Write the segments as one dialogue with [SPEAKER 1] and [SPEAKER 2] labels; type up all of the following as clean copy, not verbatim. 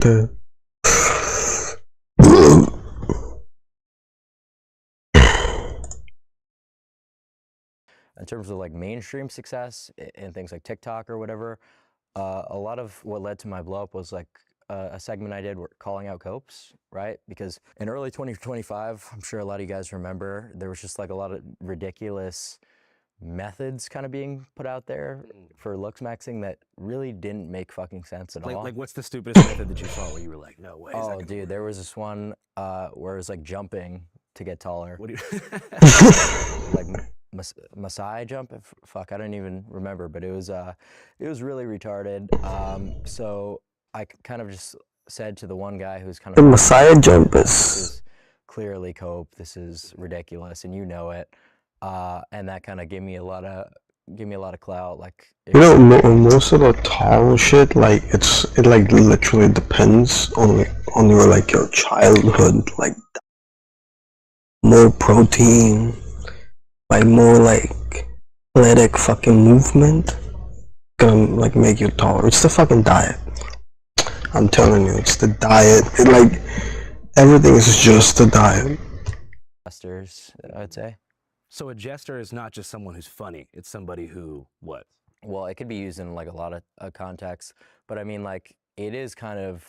[SPEAKER 1] The
[SPEAKER 2] in terms of like mainstream success and things like TikTok or whatever, a lot of what led to my blow up was like a segment I did calling out copes, right? Because in early 2025, I'm sure a lot of you guys remember, there was just like a lot of ridiculous methods kind of being put out there for looks maxing that really didn't make fucking sense at all.
[SPEAKER 3] Like what's the stupidest method that you saw where you were like, no way?
[SPEAKER 2] Oh, dude, there was this one where it was like jumping to get taller.
[SPEAKER 3] What do you
[SPEAKER 2] like Masai jump? Fuck, I don't even remember, but it was really retarded. So I kind of just said to the one guy who's kind of
[SPEAKER 1] the Messiah jump
[SPEAKER 2] this
[SPEAKER 1] is
[SPEAKER 2] is clearly cope. This is ridiculous, and you know it. And that kind of gave me a lot of clout. Like,
[SPEAKER 1] you know, most of the tall shit, like it like literally depends on your like your childhood, like more protein, like more like athletic fucking movement gonna like make you taller. It's the fucking diet. I'm telling you, it's the diet. It like everything is just the diet.
[SPEAKER 2] Jesters, I'd say.
[SPEAKER 3] So a jester is not just someone who's funny. It's somebody who what?
[SPEAKER 2] Well, it could be used in like a lot of contexts, but I mean, like, it is kind of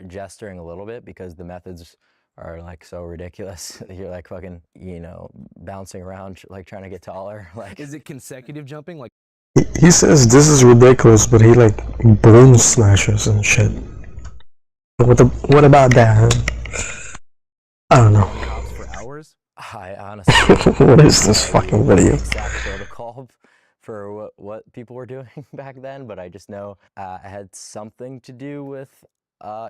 [SPEAKER 2] gesturing a little bit because the methods are like so ridiculous. You're like fucking, you know, bouncing around like trying to get taller. Like,
[SPEAKER 3] Is it consecutive jumping? Like
[SPEAKER 1] He says this is ridiculous, but he like bone smashes and shit. What about that? I don't know.
[SPEAKER 3] cops for hours?
[SPEAKER 2] I honestly,
[SPEAKER 1] What is this fucking video?
[SPEAKER 2] exact protocol for what people were doing back then, but I just know it had something to do with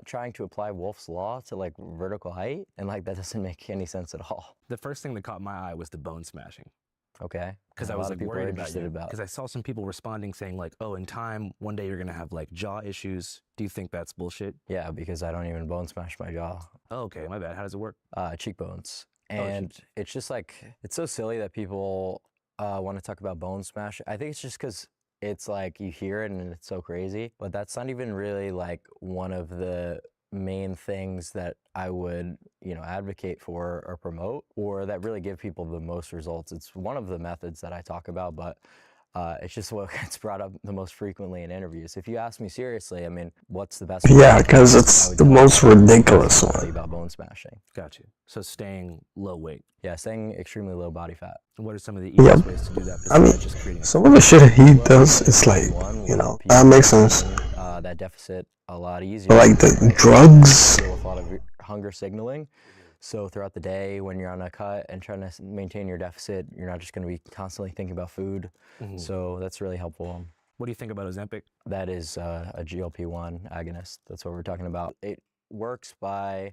[SPEAKER 2] trying to apply Wolff's Law to like vertical height, and like that doesn't make any sense at all.
[SPEAKER 3] The first thing that caught my eye was the bone smashing.
[SPEAKER 2] Okay.
[SPEAKER 3] Because
[SPEAKER 2] And
[SPEAKER 3] I
[SPEAKER 2] a
[SPEAKER 3] was
[SPEAKER 2] lot
[SPEAKER 3] like
[SPEAKER 2] of people are
[SPEAKER 3] worried about
[SPEAKER 2] interested
[SPEAKER 3] you.
[SPEAKER 2] about.
[SPEAKER 3] Because I saw some people responding saying like, oh, in time, one day you're gonna have like jaw issues. Do you think that's bullshit?
[SPEAKER 2] Yeah, because I don't even bone smash my jaw.
[SPEAKER 3] Oh, okay, my bad. How does it work?
[SPEAKER 2] Cheekbones.
[SPEAKER 3] Oh,
[SPEAKER 2] And it's just like, it's so silly that people want to talk about bone smash. I think it's just because it's like you hear it and it's so crazy, but that's not even really like one of the main things that I would, you know, advocate for or promote, or that really give people the most results. It's one of the methods that I talk about, but it's just what gets brought up the most frequently in interviews. If you ask me seriously, I mean, what's the best?
[SPEAKER 1] Yeah, because it's the most ridiculous
[SPEAKER 2] I'll tell you
[SPEAKER 1] one.
[SPEAKER 2] about bone smashing.
[SPEAKER 3] Got you. So staying low weight.
[SPEAKER 2] Yeah, staying extremely low body fat.
[SPEAKER 3] What are some of the easiest ways to do that?
[SPEAKER 1] I mean,
[SPEAKER 3] besides just creating
[SPEAKER 1] some of the shit he does, it's like, you know, that makes sense.
[SPEAKER 2] That deficit a lot easier.
[SPEAKER 1] But like the drugs,
[SPEAKER 2] Deal with a lot of hunger signaling. So throughout the day, when you're on a cut and trying to maintain your deficit, you're not just going to be constantly thinking about food. So that's really helpful.
[SPEAKER 3] What do you think about Ozempic?
[SPEAKER 2] That is a GLP-1 agonist. That's what we're talking about. It works by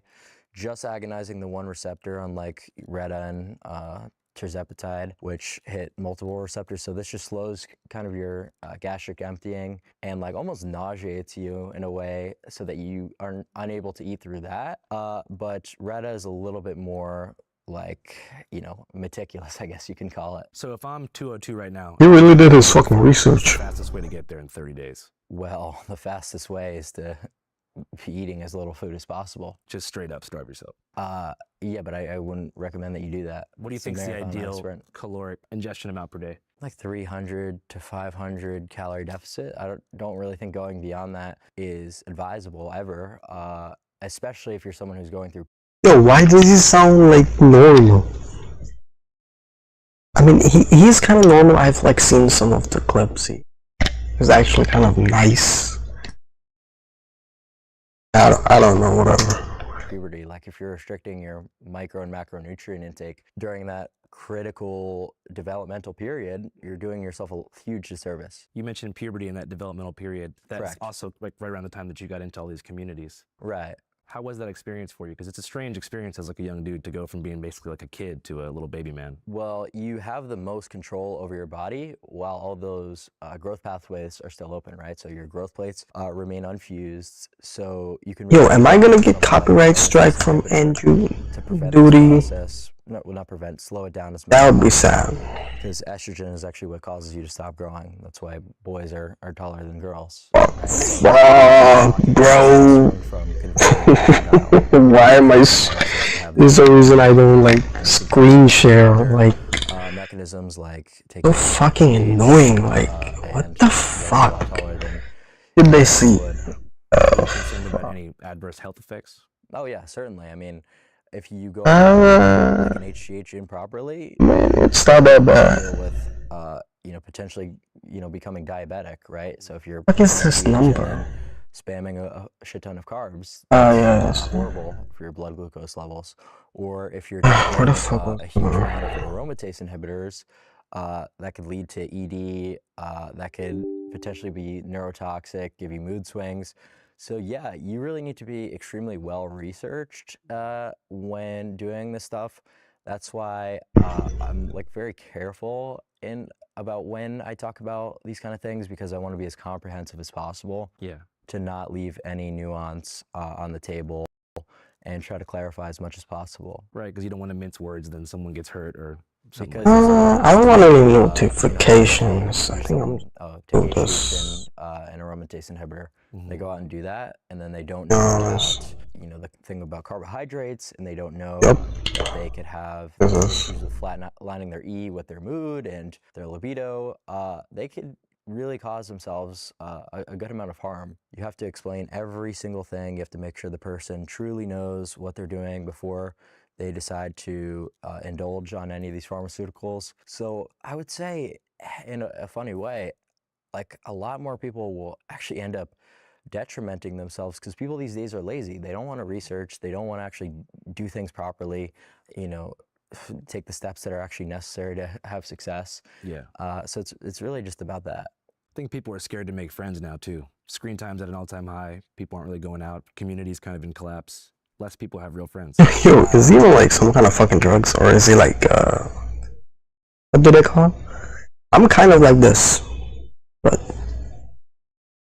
[SPEAKER 2] just agonizing the one receptor, unlike Reta and tirzepatide, which hit multiple receptors. So this just slows kind of your gastric emptying and like almost nauseates you in a way so that you are unable to eat through that. But Reta is a little bit more like, you know, meticulous, I guess you can call it.
[SPEAKER 3] So if I'm 202 right now,
[SPEAKER 1] he really did his fucking
[SPEAKER 3] what's the
[SPEAKER 1] research.
[SPEAKER 3] fastest way to get there in 30 days?
[SPEAKER 2] Well, the fastest way is to be eating as little food as possible.
[SPEAKER 3] Just straight up starve yourself.
[SPEAKER 2] Yeah, but I wouldn't recommend that you do that.
[SPEAKER 3] What do you
[SPEAKER 2] It's a
[SPEAKER 3] think is the
[SPEAKER 2] marathon, not a
[SPEAKER 3] ideal
[SPEAKER 2] sprint.
[SPEAKER 3] caloric ingestion amount per day?
[SPEAKER 2] Like 300 to 500 calorie deficit. I don't really think going beyond that is advisable ever, especially if you're someone who's going through.
[SPEAKER 1] Yo, why does he sound like normal? I mean, he's kind of normal. I've like seen some of the clips. He's actually kind of nice. I don't know, whatever.
[SPEAKER 2] Puberty, like if you're restricting your micro and macronutrient intake during that critical developmental period, you're doing yourself a huge disservice.
[SPEAKER 3] You mentioned puberty in that developmental period. That's
[SPEAKER 2] Correct.
[SPEAKER 3] also like right around the time that you got into all these communities.
[SPEAKER 2] Right.
[SPEAKER 3] How was that experience for you? Because it's a strange experience as like a young dude to go from being basically like a kid to a little baby man.
[SPEAKER 2] Well, you have the most control over your body while all those growth pathways are still open, right? So your growth plates remain unfused, so you can.
[SPEAKER 1] Yo, am I gonna get copyright strike from Andrew
[SPEAKER 2] to prevent
[SPEAKER 1] Duty?
[SPEAKER 2] this process not prevent, slow it down as much.
[SPEAKER 1] That would be sad.
[SPEAKER 2] Because estrogen is actually what causes you to stop growing. That's why boys are taller than girls.
[SPEAKER 1] Fuck, bro.
[SPEAKER 2] From converting
[SPEAKER 1] Why am I? There's a reason I don't like screen share. Like,
[SPEAKER 2] mechanisms like taking
[SPEAKER 1] so fucking annoying. Like, what the fuck did they see?
[SPEAKER 3] Are you concerned about any adverse health effects?
[SPEAKER 2] Oh yeah, certainly. I mean, if you go like an HGH improperly,
[SPEAKER 1] It's not that bad.
[SPEAKER 2] with potentially becoming diabetic, right? So if you're
[SPEAKER 1] What is this number?
[SPEAKER 2] Spamming a shit ton of carbs,
[SPEAKER 1] yes.
[SPEAKER 2] horrible for your blood glucose levels. Or if you're
[SPEAKER 1] Where the
[SPEAKER 2] taking
[SPEAKER 1] fuck
[SPEAKER 2] a huge amount of aromatase inhibitors, that could lead to ED, that could potentially be neurotoxic, give you mood swings. So yeah, you really need to be extremely well researched when doing this stuff. That's why I'm like very careful about when I talk about these kind of things, because I want to be as comprehensive as possible.
[SPEAKER 3] Yeah.
[SPEAKER 2] To not leave any nuance on the table and try to clarify as much as possible.
[SPEAKER 3] Right, because you don't want to mince words, then someone gets hurt or something.
[SPEAKER 1] I don't want any notifications. I think I'm
[SPEAKER 2] taking an aromatase inhibitor. They go out and do that, and then they don't know about, the thing about carbohydrates, and they don't know that they could have issues with flatlining their E with their mood and their libido. They could really cause themselves a good amount of harm. You have to explain every single thing. You have to make sure the person truly knows what they're doing before they decide to indulge on any of these pharmaceuticals. So I would say, in a funny way, like a lot more people will actually end up detrimenting themselves, because people these days are lazy. They don't want to research. They don't want to actually do things properly, take the steps that are actually necessary to have success.
[SPEAKER 3] Yeah.
[SPEAKER 2] So it's really just about that.
[SPEAKER 3] I think people are scared to make friends now too. Screen time's at an all-time high. People aren't really going out. Community's kind of in collapse. Less people have real friends.
[SPEAKER 1] Yo, is he on like some kind of fucking drugs, or is he like what do they call him? I'm kind of like this, but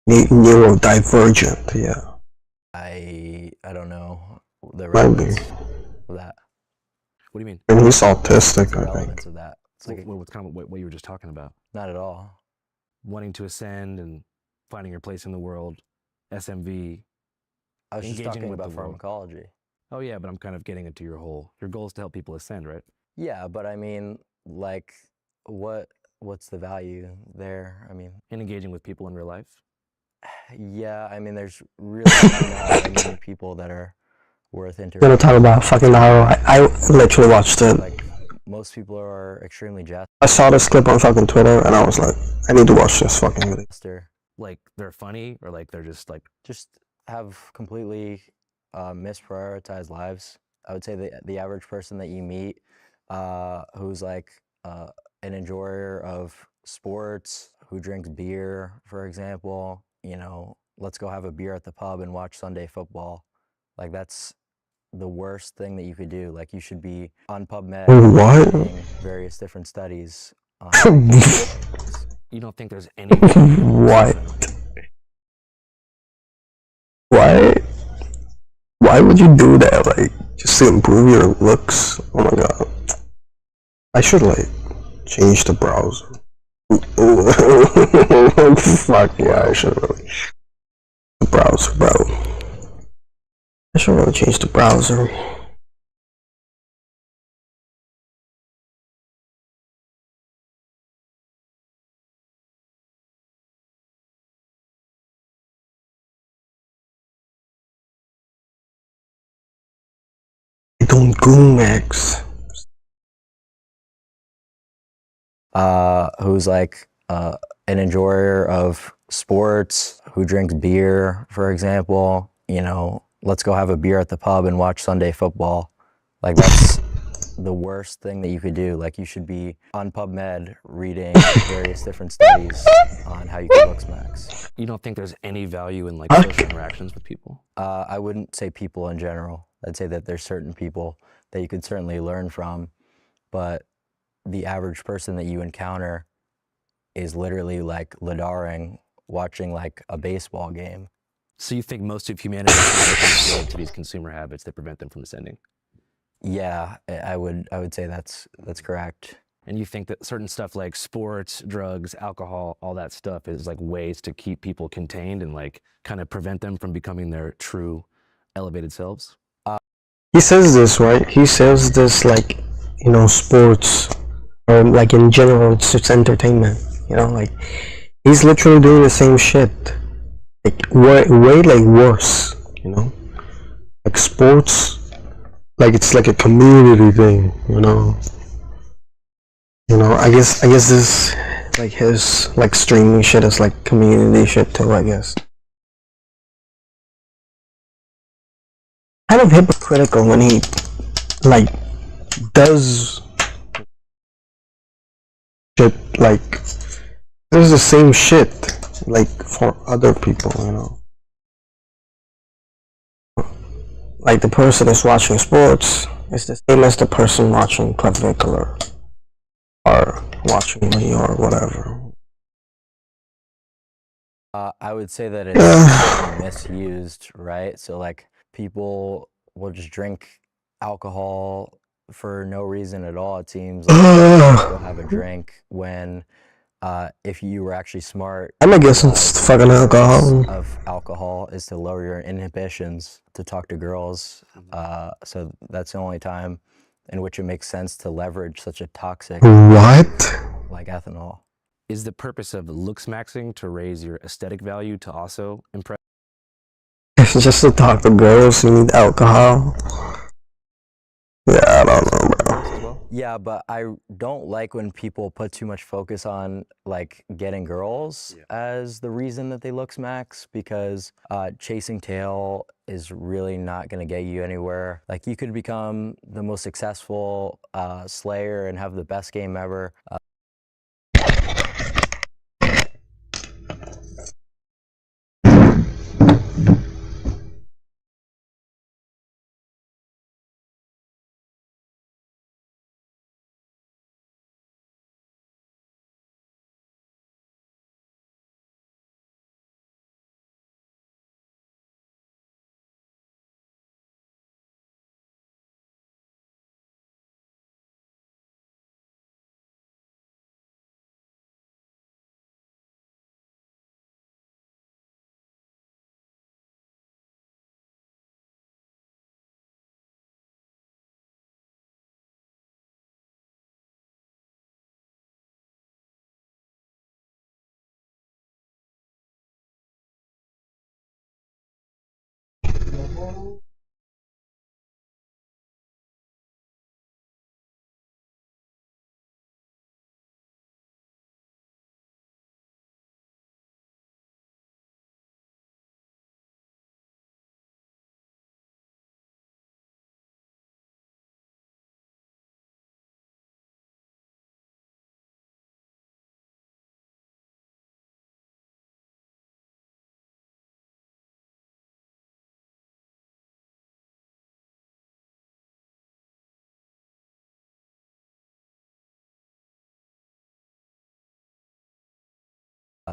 [SPEAKER 1] neurodivergent. Yeah.
[SPEAKER 2] I don't know the
[SPEAKER 1] Might be.
[SPEAKER 2] relevance of that.
[SPEAKER 3] What do you mean?
[SPEAKER 1] I mean, he's autistic,
[SPEAKER 2] The
[SPEAKER 1] I
[SPEAKER 2] relevance
[SPEAKER 1] think.
[SPEAKER 2] of that. It's like
[SPEAKER 3] What's kind of what you were just talking about?
[SPEAKER 2] not at all.
[SPEAKER 3] Wanting to ascend and finding your place in the world, SMV.
[SPEAKER 2] I was just
[SPEAKER 3] Engaging
[SPEAKER 2] talking
[SPEAKER 3] with
[SPEAKER 2] about
[SPEAKER 3] the world.
[SPEAKER 2] pharmacology.
[SPEAKER 3] Oh yeah, but I'm kind of getting into your goal is to help people ascend, right?
[SPEAKER 2] Yeah, but I mean, like, what's the value there? I mean,
[SPEAKER 3] And engaging with people in real life.
[SPEAKER 2] yeah, I mean, there's really not that many people that are worth
[SPEAKER 1] We're gonna
[SPEAKER 2] interacting.
[SPEAKER 1] talk about fucking Naruto. I literally watched it.
[SPEAKER 2] Like, most people are extremely
[SPEAKER 1] I saw this clip on fucking Twitter, and I was like, I need to watch this fucking video.
[SPEAKER 3] Like they're funny, or like they're just like
[SPEAKER 2] have completely misprioritized lives. I would say the average person that you meet who's like an enjoyer of sports, who drinks beer, for example, let's go have a beer at the pub and watch Sunday football. Like, that's the worst thing that you could do. Like, you should be on PubMed reading various different studies on
[SPEAKER 3] You don't think there's any
[SPEAKER 1] What? Why would you do that? Like, just to improve your looks? Oh my god. I should like change the browser. Fuck yeah, I should really. The browser, bro. I should really change the browser. Don't go, Max.
[SPEAKER 2] Who's like an enjoyer of sports, who drinks beer, for example, let's go have a beer at the pub and watch Sunday football. Like, that's the worst thing that you could do. Like, you should be on PubMed reading various different studies on how you can look max.
[SPEAKER 3] You don't think there's any value in like social interactions with people?
[SPEAKER 2] I wouldn't say people in general. I'd say that there's certain people that you could certainly learn from, but the average person that you encounter is literally like lidaring, watching like a baseball game.
[SPEAKER 3] So you think most of humanity is to these consumer habits that prevent them from ascending?
[SPEAKER 2] Yeah, I would say that's correct.
[SPEAKER 3] And you think that certain stuff like sports, drugs, alcohol, all that stuff is like ways to keep people contained and like kind of prevent them from becoming their true elevated selves?
[SPEAKER 1] He says this, right? He says this like, sports, or like in general, it's just entertainment. Like he's literally doing the same shit, like way like worse. Like sports, like it's like a community thing. I guess this like his like streaming shit is like community shit too. I guess. Kind of hypocritical when he like does shit like does the same shit like for other people. Like the person that's watching sports is the same as the person watching Clavicular or watching me or whatever.
[SPEAKER 2] I would say that it's misused, right? So like people will just drink alcohol for no reason at all. It seems like go have a drink when if you were actually smart.
[SPEAKER 1] I'm guessing it's fucking alcohol.
[SPEAKER 2] Of alcohol is to lower your inhibitions to talk to girls. So that's the only time in which it makes sense to leverage such a toxic
[SPEAKER 1] What?
[SPEAKER 2] like ethanol.
[SPEAKER 3] Is the purpose of looks maxing to raise your aesthetic value to also impress?
[SPEAKER 1] It's just to talk to girls who need alcohol. Yeah, I don't know, bro.
[SPEAKER 2] Yeah, but I don't like when people put too much focus on like getting girls as the reason that they looks max, because chasing tail is really not going to get you anywhere. Like you could become the most successful slayer and have the best game ever.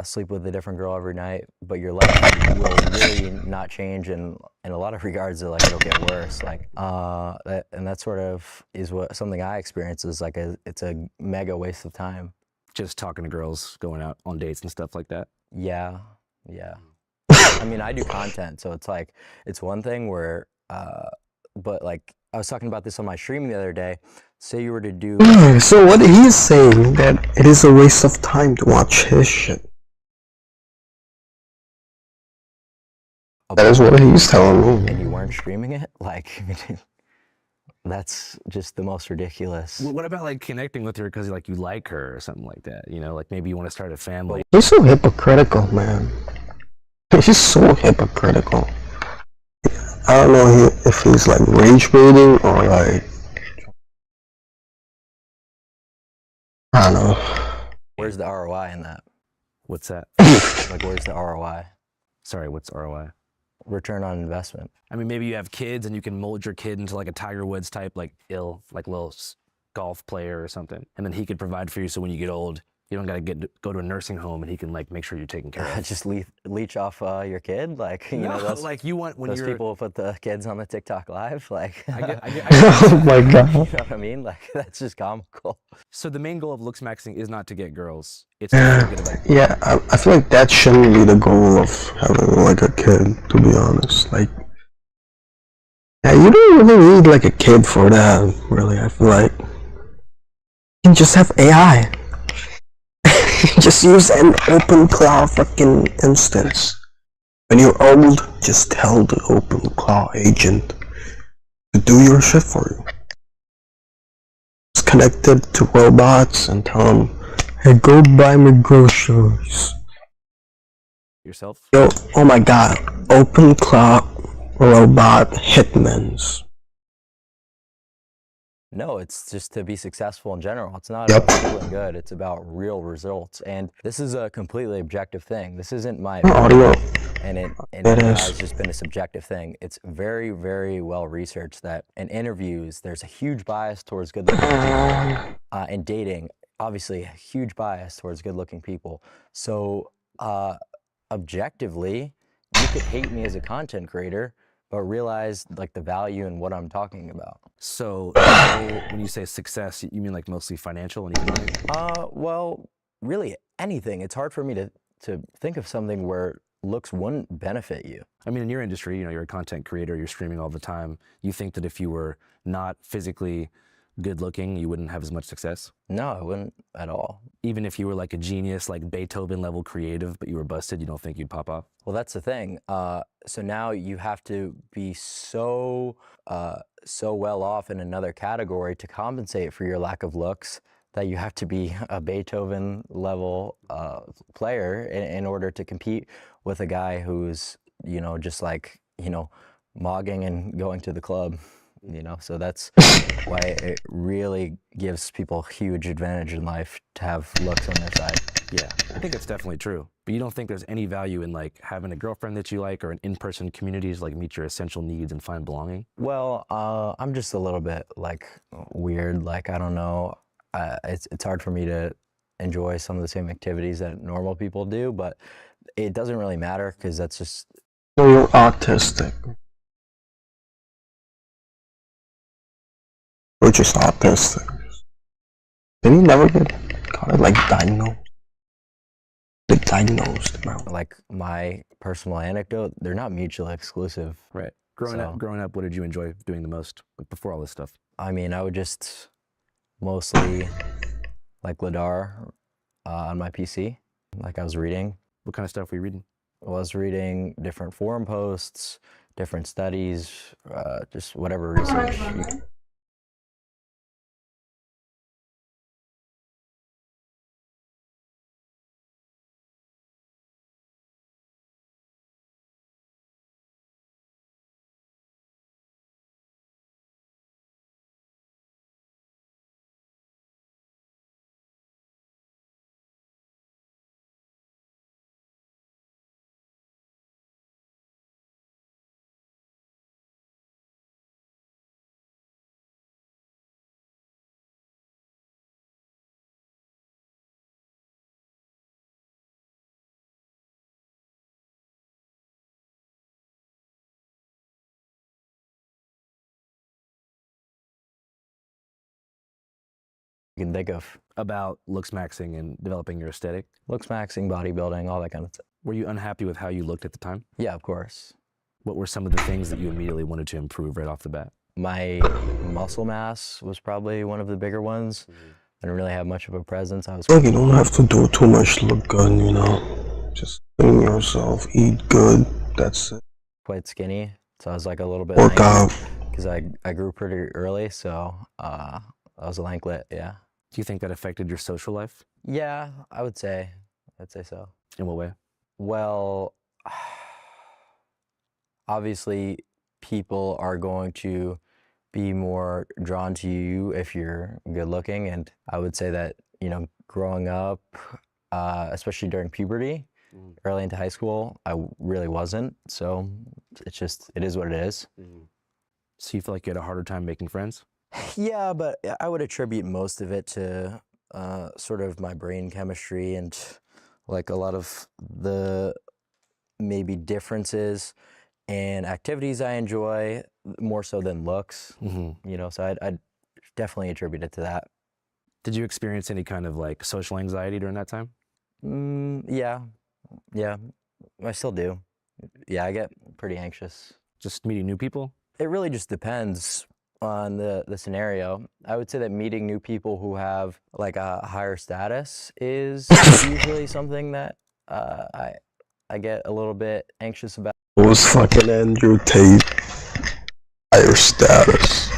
[SPEAKER 2] Sleep with a different girl every night, but your life will really not change, and in a lot of regards, like it'll get worse. Like, and that sort of is what something I experience is like it's a mega waste of time.
[SPEAKER 3] Just talking to girls, going out on dates and stuff like that.
[SPEAKER 2] Yeah. I mean, I do content, so it's like it's one thing where, but like I was talking about this on my stream the other day. Say you were to do.
[SPEAKER 1] So what he's saying that it is a waste of time to watch his shit. That is what he's telling me.
[SPEAKER 2] And you weren't streaming it? Like, that's just the most ridiculous.
[SPEAKER 3] Well, what about like connecting with her because like you like her or something like that? Like maybe you want to start a family.
[SPEAKER 1] He's so hypocritical, man. He's so hypocritical. I don't know if he's like rage baiting or like, I don't know.
[SPEAKER 2] Where's the ROI in that?
[SPEAKER 3] What's that?
[SPEAKER 2] Like, where's the ROI?
[SPEAKER 3] Sorry, what's ROI?
[SPEAKER 2] Return on investment.
[SPEAKER 3] I mean, maybe you have kids and you can mold your kid into like a Tiger Woods type, like little golf player or something. And then he could provide for you so when you get old, You don't gotta go to a nursing home and he can like make sure you're taken care of.
[SPEAKER 2] Just leech off your kid, like you know
[SPEAKER 3] No,
[SPEAKER 2] those
[SPEAKER 3] like you want when
[SPEAKER 2] those
[SPEAKER 3] you're.
[SPEAKER 2] people who put the kids on the TikTok live, like
[SPEAKER 3] I get
[SPEAKER 1] Oh my
[SPEAKER 2] you
[SPEAKER 1] god.
[SPEAKER 2] know what I mean? Like that's just comical.
[SPEAKER 3] So the main goal of looks maxing is not to get girls. It's to feel good about.
[SPEAKER 1] Yeah, I feel like that shouldn't be the goal of having like a kid, to be honest. Like, yeah, you don't really need like a kid for that, really. I feel like you can just have AI. Just use an open cloud fucking instance. When you're old, just tell the open cloud agent to do your shit for you. It's connected to robots and tell them, hey, go buy me groceries.
[SPEAKER 3] Yourself.
[SPEAKER 1] Yo, oh my god, open cloud robot hitmans.
[SPEAKER 2] No, it's just to be successful in general. It's not
[SPEAKER 1] Yep.
[SPEAKER 2] about feeling good. It's about real results. And this is a completely objective thing. This isn't my
[SPEAKER 1] Audio.
[SPEAKER 2] and it
[SPEAKER 1] It
[SPEAKER 2] has
[SPEAKER 1] is.
[SPEAKER 2] just been a subjective thing. It's very, very well researched that in interviews, there's a huge bias towards good-looking people. In dating, obviously, a huge bias towards good-looking people. So, objectively, you could hate me as a content creator, but realize like the value in what I'm talking about.
[SPEAKER 3] So when you say success, you mean like mostly financial and economic?
[SPEAKER 2] Well, really anything. It's hard for me to think of something where looks wouldn't benefit you.
[SPEAKER 3] I mean, in your industry, you know, you're a content creator, you're streaming all the time. You think that if you were not physically good looking, you wouldn't have as much success?
[SPEAKER 2] No, I wouldn't at all.
[SPEAKER 3] Even if you were like a genius, like Beethoven level creative, but you were busted, you don't think you'd pop off?
[SPEAKER 2] Well, that's the thing. So now you have to be so well off in another category to compensate for your lack of looks that you have to be a Beethoven level player in order to compete with a guy who's, you know, just like, you know, mogging and going to the club, you know. So that's why it really gives people a huge advantage in life to have looks on their side.
[SPEAKER 3] Yeah, I think it's definitely true. But you don't think there's any value in like having a girlfriend that you like or an in-person community to like meet your essential needs and find belonging?
[SPEAKER 2] Well, I'm just a little bit like weird. Like I don't know. It's hard for me to enjoy some of the same activities that normal people do, but it doesn't really matter because that's just.
[SPEAKER 1] So you're autistic. Or just autistic. Did you never get like diagnosed? Like diagnosed, bro.
[SPEAKER 2] Like my personal anecdote, they're not mutually exclusive.
[SPEAKER 3] Right. Growing up, what did you enjoy doing the most like, before all this stuff?
[SPEAKER 2] I mean, I would just mostly like Ladar on my PC. Like I was reading.
[SPEAKER 3] What kind of stuff were you reading?
[SPEAKER 2] I was reading different forum posts, different studies, just whatever research. You can think of
[SPEAKER 3] About looks maxing and developing your aesthetic.
[SPEAKER 2] looks maxing, bodybuilding, all that kind of stuff.
[SPEAKER 3] Were you unhappy with how you looked at the time?
[SPEAKER 2] Yeah, of course.
[SPEAKER 3] What were some of the things that you immediately wanted to improve right off the bat?
[SPEAKER 2] My muscle mass was probably one of the bigger ones. I didn't really have much of a presence. I was
[SPEAKER 1] Like you don't have to do too much to look good, you know. Just clean yourself, eat good. That's it.
[SPEAKER 2] quite skinny, so I was like a little bit
[SPEAKER 1] Work out.
[SPEAKER 2] because I grew pretty early, so I was a lanklet. Yeah.
[SPEAKER 3] Do you think that affected your social life?
[SPEAKER 2] Yeah, I'd say so.
[SPEAKER 3] In what way?
[SPEAKER 2] Well, obviously, people are going to be more drawn to you if you're good looking, and I would say that, you know, growing up, especially during puberty, early into high school, I really wasn't. So it is what it is.
[SPEAKER 3] So you feel like you had a harder time making friends?
[SPEAKER 2] Yeah, but I would attribute most of it to sort of my brain chemistry and like a lot of the maybe differences and activities I enjoy more so than looks. You know, so I'd definitely attribute it to that.
[SPEAKER 3] Did you experience any kind of like social anxiety during that time?
[SPEAKER 2] Yeah, I still do. Yeah, I get pretty anxious.
[SPEAKER 3] Just meeting new people?
[SPEAKER 2] It really just depends on the scenario. I would say that meeting new people who have like a higher status is usually something that I get a little bit anxious about.
[SPEAKER 1] It was fucking Andrew Tate. Higher status.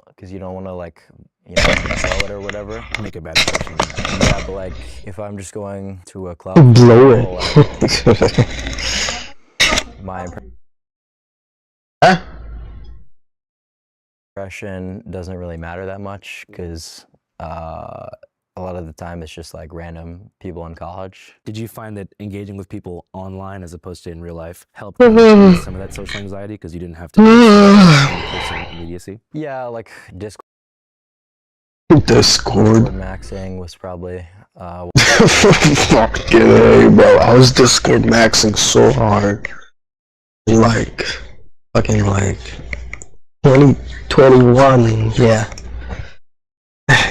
[SPEAKER 2] Because you don't want to like, you know, blow it or whatever.
[SPEAKER 3] Make a bad impression.
[SPEAKER 2] Yeah, but like if I'm just going to a club,
[SPEAKER 1] Blow
[SPEAKER 2] like, my impression doesn't really matter that much because a lot of the time it's just like random people in college.
[SPEAKER 3] Did you find that engaging with people online as opposed to in real life helped reduce some of that social anxiety because you didn't have to in-person immediacy?
[SPEAKER 2] Yeah, like Discord maxing was probably
[SPEAKER 1] Fucking A, bro. I was Discord maxing so hard. Like, fucking like 2021, yeah.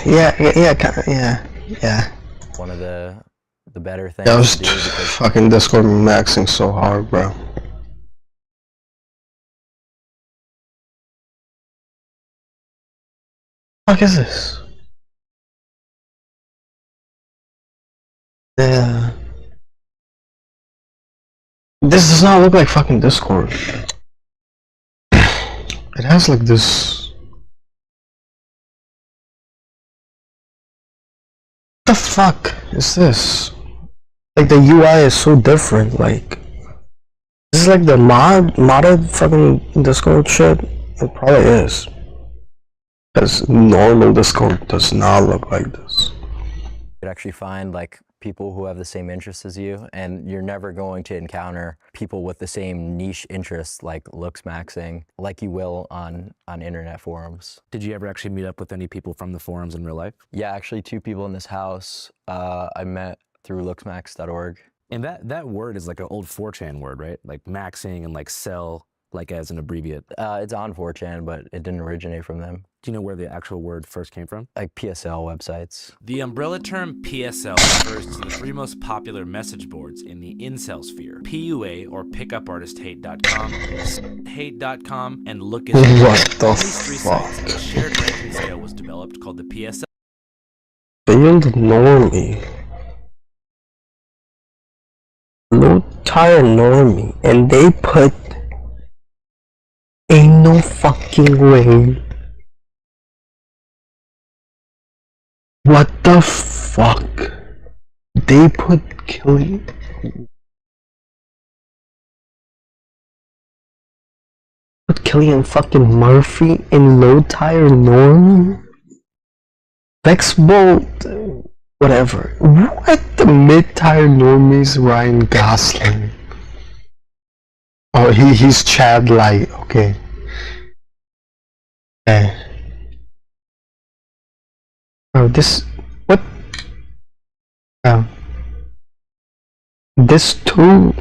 [SPEAKER 1] Yeah.
[SPEAKER 2] one of the better things
[SPEAKER 1] I was
[SPEAKER 2] to do because
[SPEAKER 1] fucking Discord maxing so hard, bro. What is this? Yeah. This does not look like fucking Discord. It has like this. What the fuck is this? Like the UI is so different. Like this is like the modded fucking Discord shit. It probably is. Because normal Discord does not look like this.
[SPEAKER 2] you could actually find like people who have the same interests as you, and you're never going to encounter people with the same niche interests like looks maxing like you will on internet forums.
[SPEAKER 3] Did you ever actually meet up with any people from the forums in real life?
[SPEAKER 2] Yeah, actually 2 people in this house I met through looksmax.org.
[SPEAKER 3] And that word is like an old 4chan word, right? Like maxing and like sell, like as an abbreviate.
[SPEAKER 2] It's on 4chan, but it didn't originate from them.
[SPEAKER 3] Do you know where the actual word first came from?
[SPEAKER 2] Like PSL websites.
[SPEAKER 4] The umbrella term PSL refers to the 3 most popular message boards in the incel sphere: PUA or pickupartisthate.com, hate.com, and Lookis.
[SPEAKER 1] What the
[SPEAKER 4] These 3 sites, a shared ranking scale was developed called the PSL.
[SPEAKER 1] Failed normie. Low tire normie. And they put ain't no fucking way. What the fuck? They put Killian. Put Killian fucking Murphy in low tire normie? Vexbolt, whatever. What the mid-tire normies Ryan Gosling? Oh, he's Chad Light, okay. Okay. Oh, this, what? Oh. This two,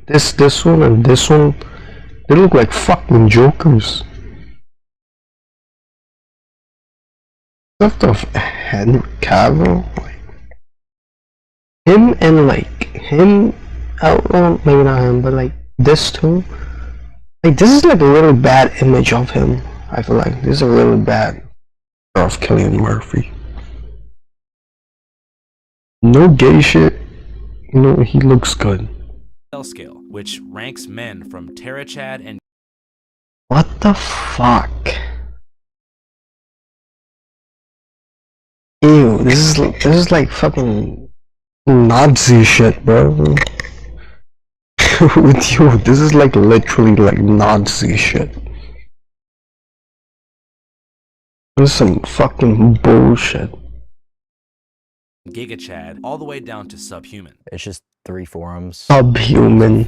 [SPEAKER 1] this one and this one, they look like fucking jokers. Stuff of Henry Cavill, like him and like him, well, maybe not him, but like this too. Like this is like a really bad image of him. I feel like this is a really bad of Killian Murphy. No gay shit. You know, he looks good.
[SPEAKER 4] scale, which ranks men from TerraChad and
[SPEAKER 1] What the fuck? Ew, this is like fucking Nazi shit, bro. with you. This is like literally like Nazi shit. This is some fucking bullshit.
[SPEAKER 4] Giga Chad, all the way down to Subhuman.
[SPEAKER 2] It's just 3 forums.
[SPEAKER 1] Subhuman.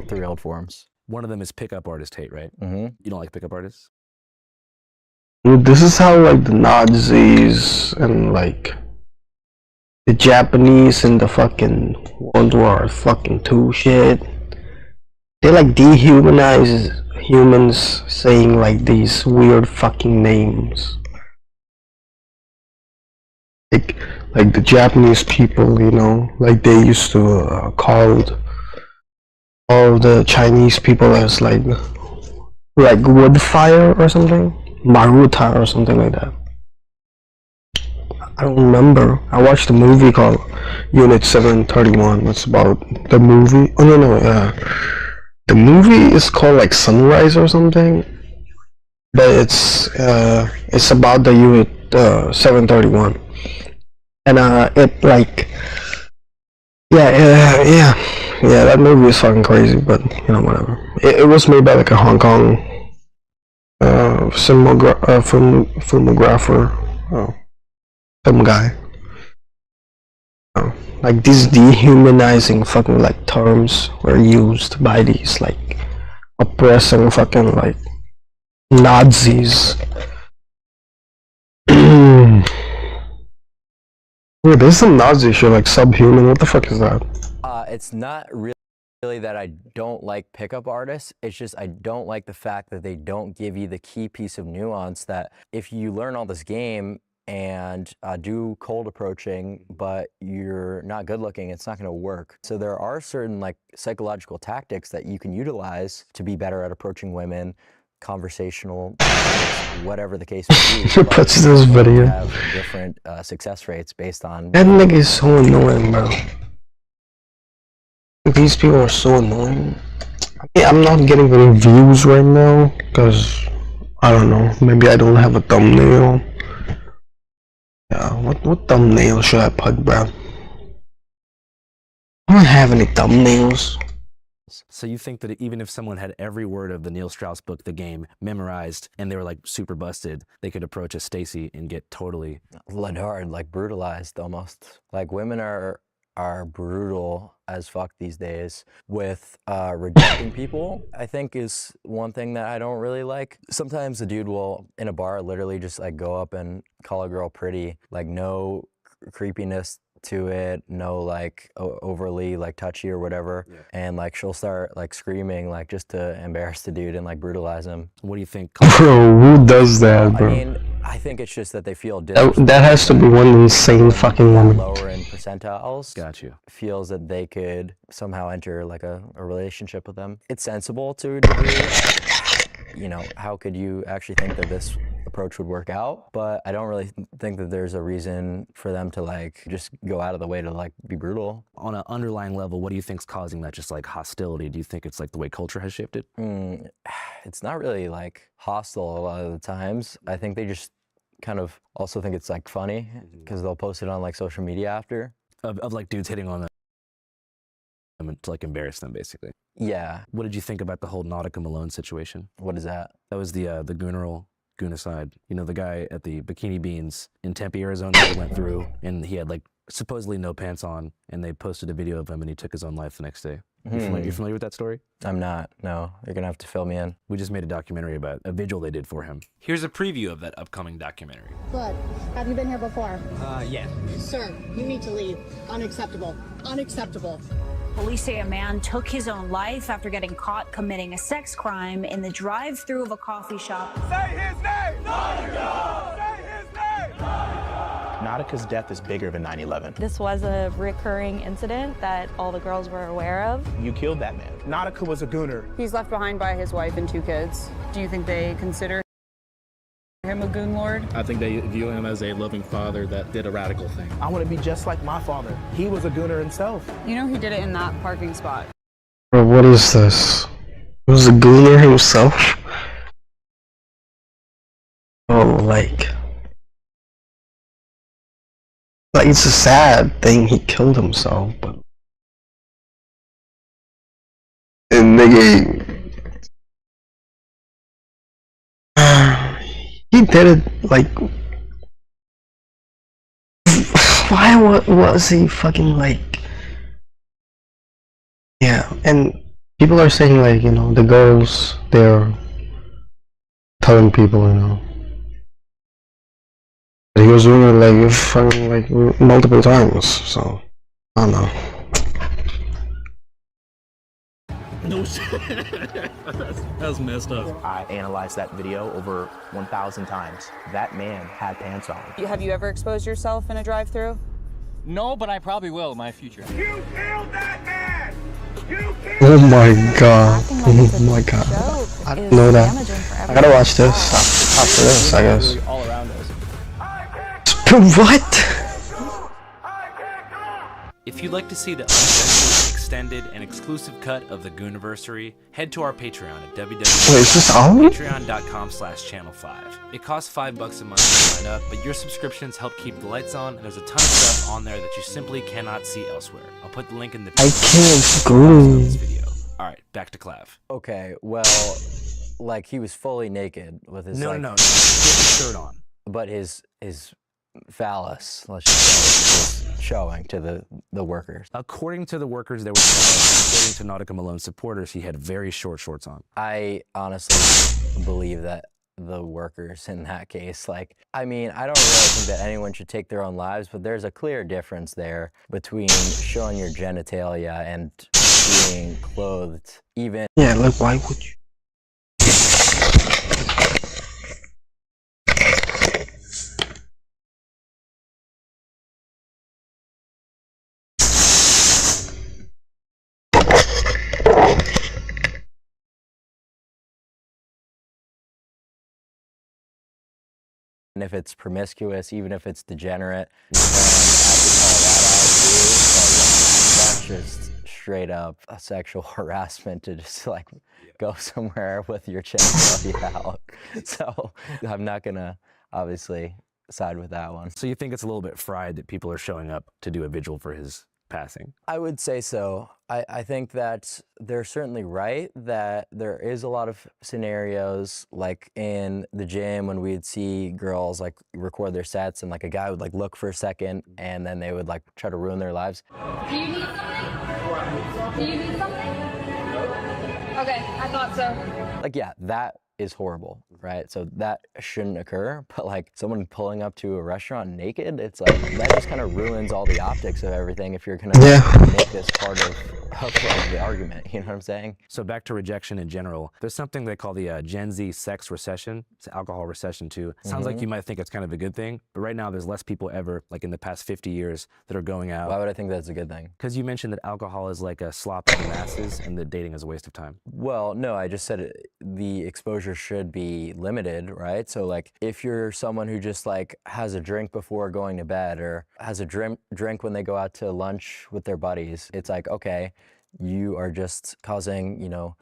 [SPEAKER 2] 3 old forums.
[SPEAKER 3] One of them is pickup artist hate, right?
[SPEAKER 2] Mm-hmm.
[SPEAKER 3] You don't like pickup artists?
[SPEAKER 1] Dude, this is how like the Nazis and like the Japanese and the fucking World War fucking II shit. They like dehumanize humans saying like these weird fucking names. Like the Japanese people, you know, like they used to call all the Chinese people as like wood fire or something, Maruta or something like that. I don't remember. I watched a movie called Unit 731. It's about the movie. Oh no, the movie is called like Sunrise or something, but it's about the Unit 731, and it like yeah, that movie is fucking crazy, but you know, whatever. It was made by like a Hong Kong filmographer, film guy. Like these dehumanizing fucking like terms were used by these like oppressing fucking like Nazis. Yeah, there's some Nazi shit like Subhuman. What the fuck is that?
[SPEAKER 2] It's not really that I don't like pickup artists. It's just I don't like the fact that they don't give you the key piece of nuance that if you learn all this game and do cold approaching, but you're not good looking, it's not going to work. So there are certain like psychological tactics that you can utilize to be better at approaching women, conversational, whatever the case may be.
[SPEAKER 1] Who puts this video?
[SPEAKER 2] Have different success rates based on.
[SPEAKER 1] That nigga is so annoying, bro. These people are so annoying. I mean, I'm not getting any views right now because I don't know. Maybe I don't have a thumbnail. Yeah, what thumbnail should I put, bro? I don't have any thumbnails.
[SPEAKER 3] So you think that even if someone had every word of the Neil Strauss book, The Game, memorized, and they were like super busted, they could approach a Stacy and get totally
[SPEAKER 2] led hard, like brutalized almost. Like women are brutal as fuck these days with rejecting people. I think is one thing that I don't really like. Sometimes a dude will in a bar literally just like go up and call a girl pretty, like no creepiness to it, no like overly like touchy or whatever, and like she'll start like screaming like just to embarrass the dude and like brutalize him.
[SPEAKER 3] What do you think?
[SPEAKER 1] Bro, who does that, bro?
[SPEAKER 2] I mean, I think it's just that they feel
[SPEAKER 1] that has to be one insane fucking woman.
[SPEAKER 2] Lower in percentiles.
[SPEAKER 3] Got you.
[SPEAKER 2] Feels that they could somehow enter like a relationship with them. It's sensible to a degree. You know, how could you actually think that this approach would work out? But I don't really think that there's a reason for them to like just go out of the way to like be brutal.
[SPEAKER 3] On an underlying level, what do you think's causing that just like hostility? Do you think it's like the way culture has shifted?
[SPEAKER 2] It's not really like hostile a lot of the times. I think they just kind of also think it's like funny because they'll post it on like social media after.
[SPEAKER 3] Of like dudes hitting on them to like embarrass them, basically.
[SPEAKER 2] Yeah.
[SPEAKER 3] What did you think about the whole Nautica Malone situation?
[SPEAKER 2] What is that?
[SPEAKER 3] That was the Goonicide. You know, the guy at the Bikini Beans in Tempe, Arizona that went through, and he had like supposedly no pants on, and they posted a video of him, and he took his own life the next day. You familiar with that story?
[SPEAKER 2] I'm not. No, you're gonna have to fill me in.
[SPEAKER 3] We just made a documentary about a vigil they did for him.
[SPEAKER 4] Here's a preview of that upcoming documentary.
[SPEAKER 5] Good. Have you been here before?
[SPEAKER 6] Yeah.
[SPEAKER 5] Sir, you need to leave. Unacceptable. Unacceptable.
[SPEAKER 7] Police say a man took his own life after getting caught committing a sex crime in the drive-thru of a coffee shop.
[SPEAKER 6] Say his name! Nautica! Say his name!
[SPEAKER 8] Nautica's death is bigger than 9/11.
[SPEAKER 9] This was a recurring incident that all the girls were aware of.
[SPEAKER 8] You killed that man.
[SPEAKER 6] Nautica was a gooner.
[SPEAKER 10] He's left behind by his wife and 2 kids. Do you think they consider him a goon lord?
[SPEAKER 11] I think they view him as a loving father that did a radical thing.
[SPEAKER 8] I want to be just like my father. He was a gooner himself.
[SPEAKER 10] You know he did it in that parking spot.
[SPEAKER 1] Bro, what is this? He was a gooner himself? Oh, like it's a sad thing he killed himself, but nigga, he did it like. Why was he fucking like? Yeah, and people are saying like, you know, the girls, they're telling people, you know, that he was doing it like fucking like multiple times. So I don't know.
[SPEAKER 11] No shit. That's messed up.
[SPEAKER 8] I analyzed that video over 1,000 times. That man had pants on.
[SPEAKER 10] Have you ever exposed yourself in a drive-through?
[SPEAKER 12] No, but I probably will in my future.
[SPEAKER 6] You killed that man! You killed
[SPEAKER 1] Oh my god. Oh my god. I didn't know that. I gotta watch this after this, I guess.
[SPEAKER 12] All around us.
[SPEAKER 1] What?
[SPEAKER 4] If you'd like to see the uncensored, extended, and exclusive cut of the Gooniversary, head to our Patreon at
[SPEAKER 1] www.patreon.com/channel5.
[SPEAKER 4] It costs $5 a month to sign up, but your subscriptions help keep the lights on, and there's a ton of stuff on there that you simply cannot see elsewhere. I'll put the link in the this video. Alright, back to Clav.
[SPEAKER 2] Okay, well, like he was fully naked with his
[SPEAKER 3] No,
[SPEAKER 2] like,
[SPEAKER 3] no, no. He had his shirt on.
[SPEAKER 2] But his phallus, let's just say, was showing to the workers.
[SPEAKER 3] According to the workers that were according to Nautica Malone's supporters, he had very short shorts on.
[SPEAKER 2] I honestly believe that the workers in that case, like, I mean, I don't really think that anyone should take their own lives, but there's a clear difference there between showing your genitalia and being clothed, even.
[SPEAKER 1] Yeah, like, why would you?
[SPEAKER 2] And if it's promiscuous, even if it's degenerate, that's just straight up a sexual harassment to just like go somewhere with your genitalia out. So I'm not gonna obviously side with that one.
[SPEAKER 3] So you think it's a little bit fried that people are showing up to do a vigil for his passing?
[SPEAKER 2] I would say so. I think that they're certainly right that there is a lot of scenarios like in the gym when we'd see girls like record their sets and like a guy would like look for a second and then they would like try to ruin their lives.
[SPEAKER 13] Do you need something? Do you need something? Okay, I thought so.
[SPEAKER 2] Like, yeah, that is horrible, right? So that shouldn't occur, but like someone pulling up to a restaurant naked, it's like, that just kind of ruins all the optics of everything if you're gonna make this part of the argument, you know what I'm saying?
[SPEAKER 3] So back to rejection in general, there's something they call the Gen Z sex recession. It's alcohol recession too. Sounds like you might think it's kind of a good thing, but right now there's less people ever, like in the past 50 years, that are going out.
[SPEAKER 2] Why would I think that's a good thing? Because
[SPEAKER 3] you mentioned that alcohol is like a slop of the masses and that dating is a waste of time.
[SPEAKER 2] Well, no, I just said the exposure should be limited, right? So like if you're someone who just like has a drink before going to bed or has a drink when they go out to lunch with their buddies, it's like, okay, you are just causing, you know,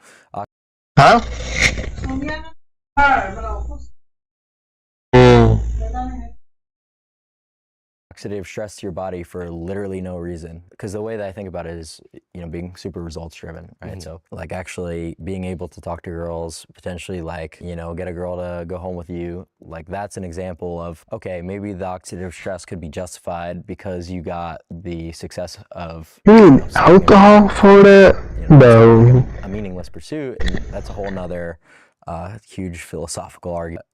[SPEAKER 2] oxidative stress to your body for literally no reason. Because the way that I think about it is, you know, being super results driven, right? So like actually being able to talk to girls, potentially like, you know, get a girl to go home with you, like that's an example of, okay, maybe the oxidative stress could be justified because you got the success of
[SPEAKER 1] alcohol for that? No.
[SPEAKER 2] A meaningless pursuit, and that's a whole nother huge philosophical argument.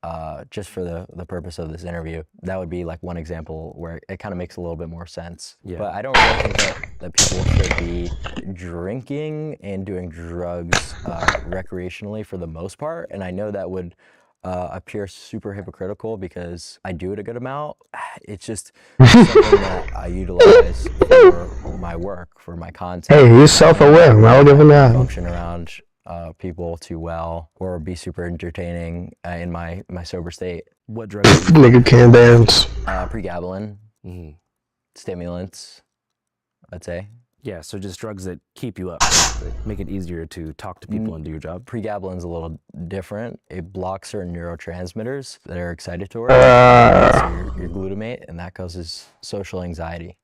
[SPEAKER 2] Just for the purpose of this interview, that would be like one example where it kind of makes a little bit more sense.
[SPEAKER 3] Yeah.
[SPEAKER 2] But I don't really think that people should be drinking and doing drugs recreationally for the most part. And I know that would appear super hypocritical because I do it a good amount. It's just something that I utilize for my work, for my content.
[SPEAKER 1] Hey, he's self-aware. I'll give him that.
[SPEAKER 2] Function around people too well or be super entertaining in my sober state.
[SPEAKER 3] What drugs?
[SPEAKER 1] Nigga can't dance.
[SPEAKER 2] Pregabalin, stimulants, I'd say.
[SPEAKER 3] Yeah, so just drugs that keep you up, that make it easier to talk to people and do your job.
[SPEAKER 2] Pregabalin's a little different. It blocks certain neurotransmitters that are excitatory, so your glutamate, and that causes social anxiety.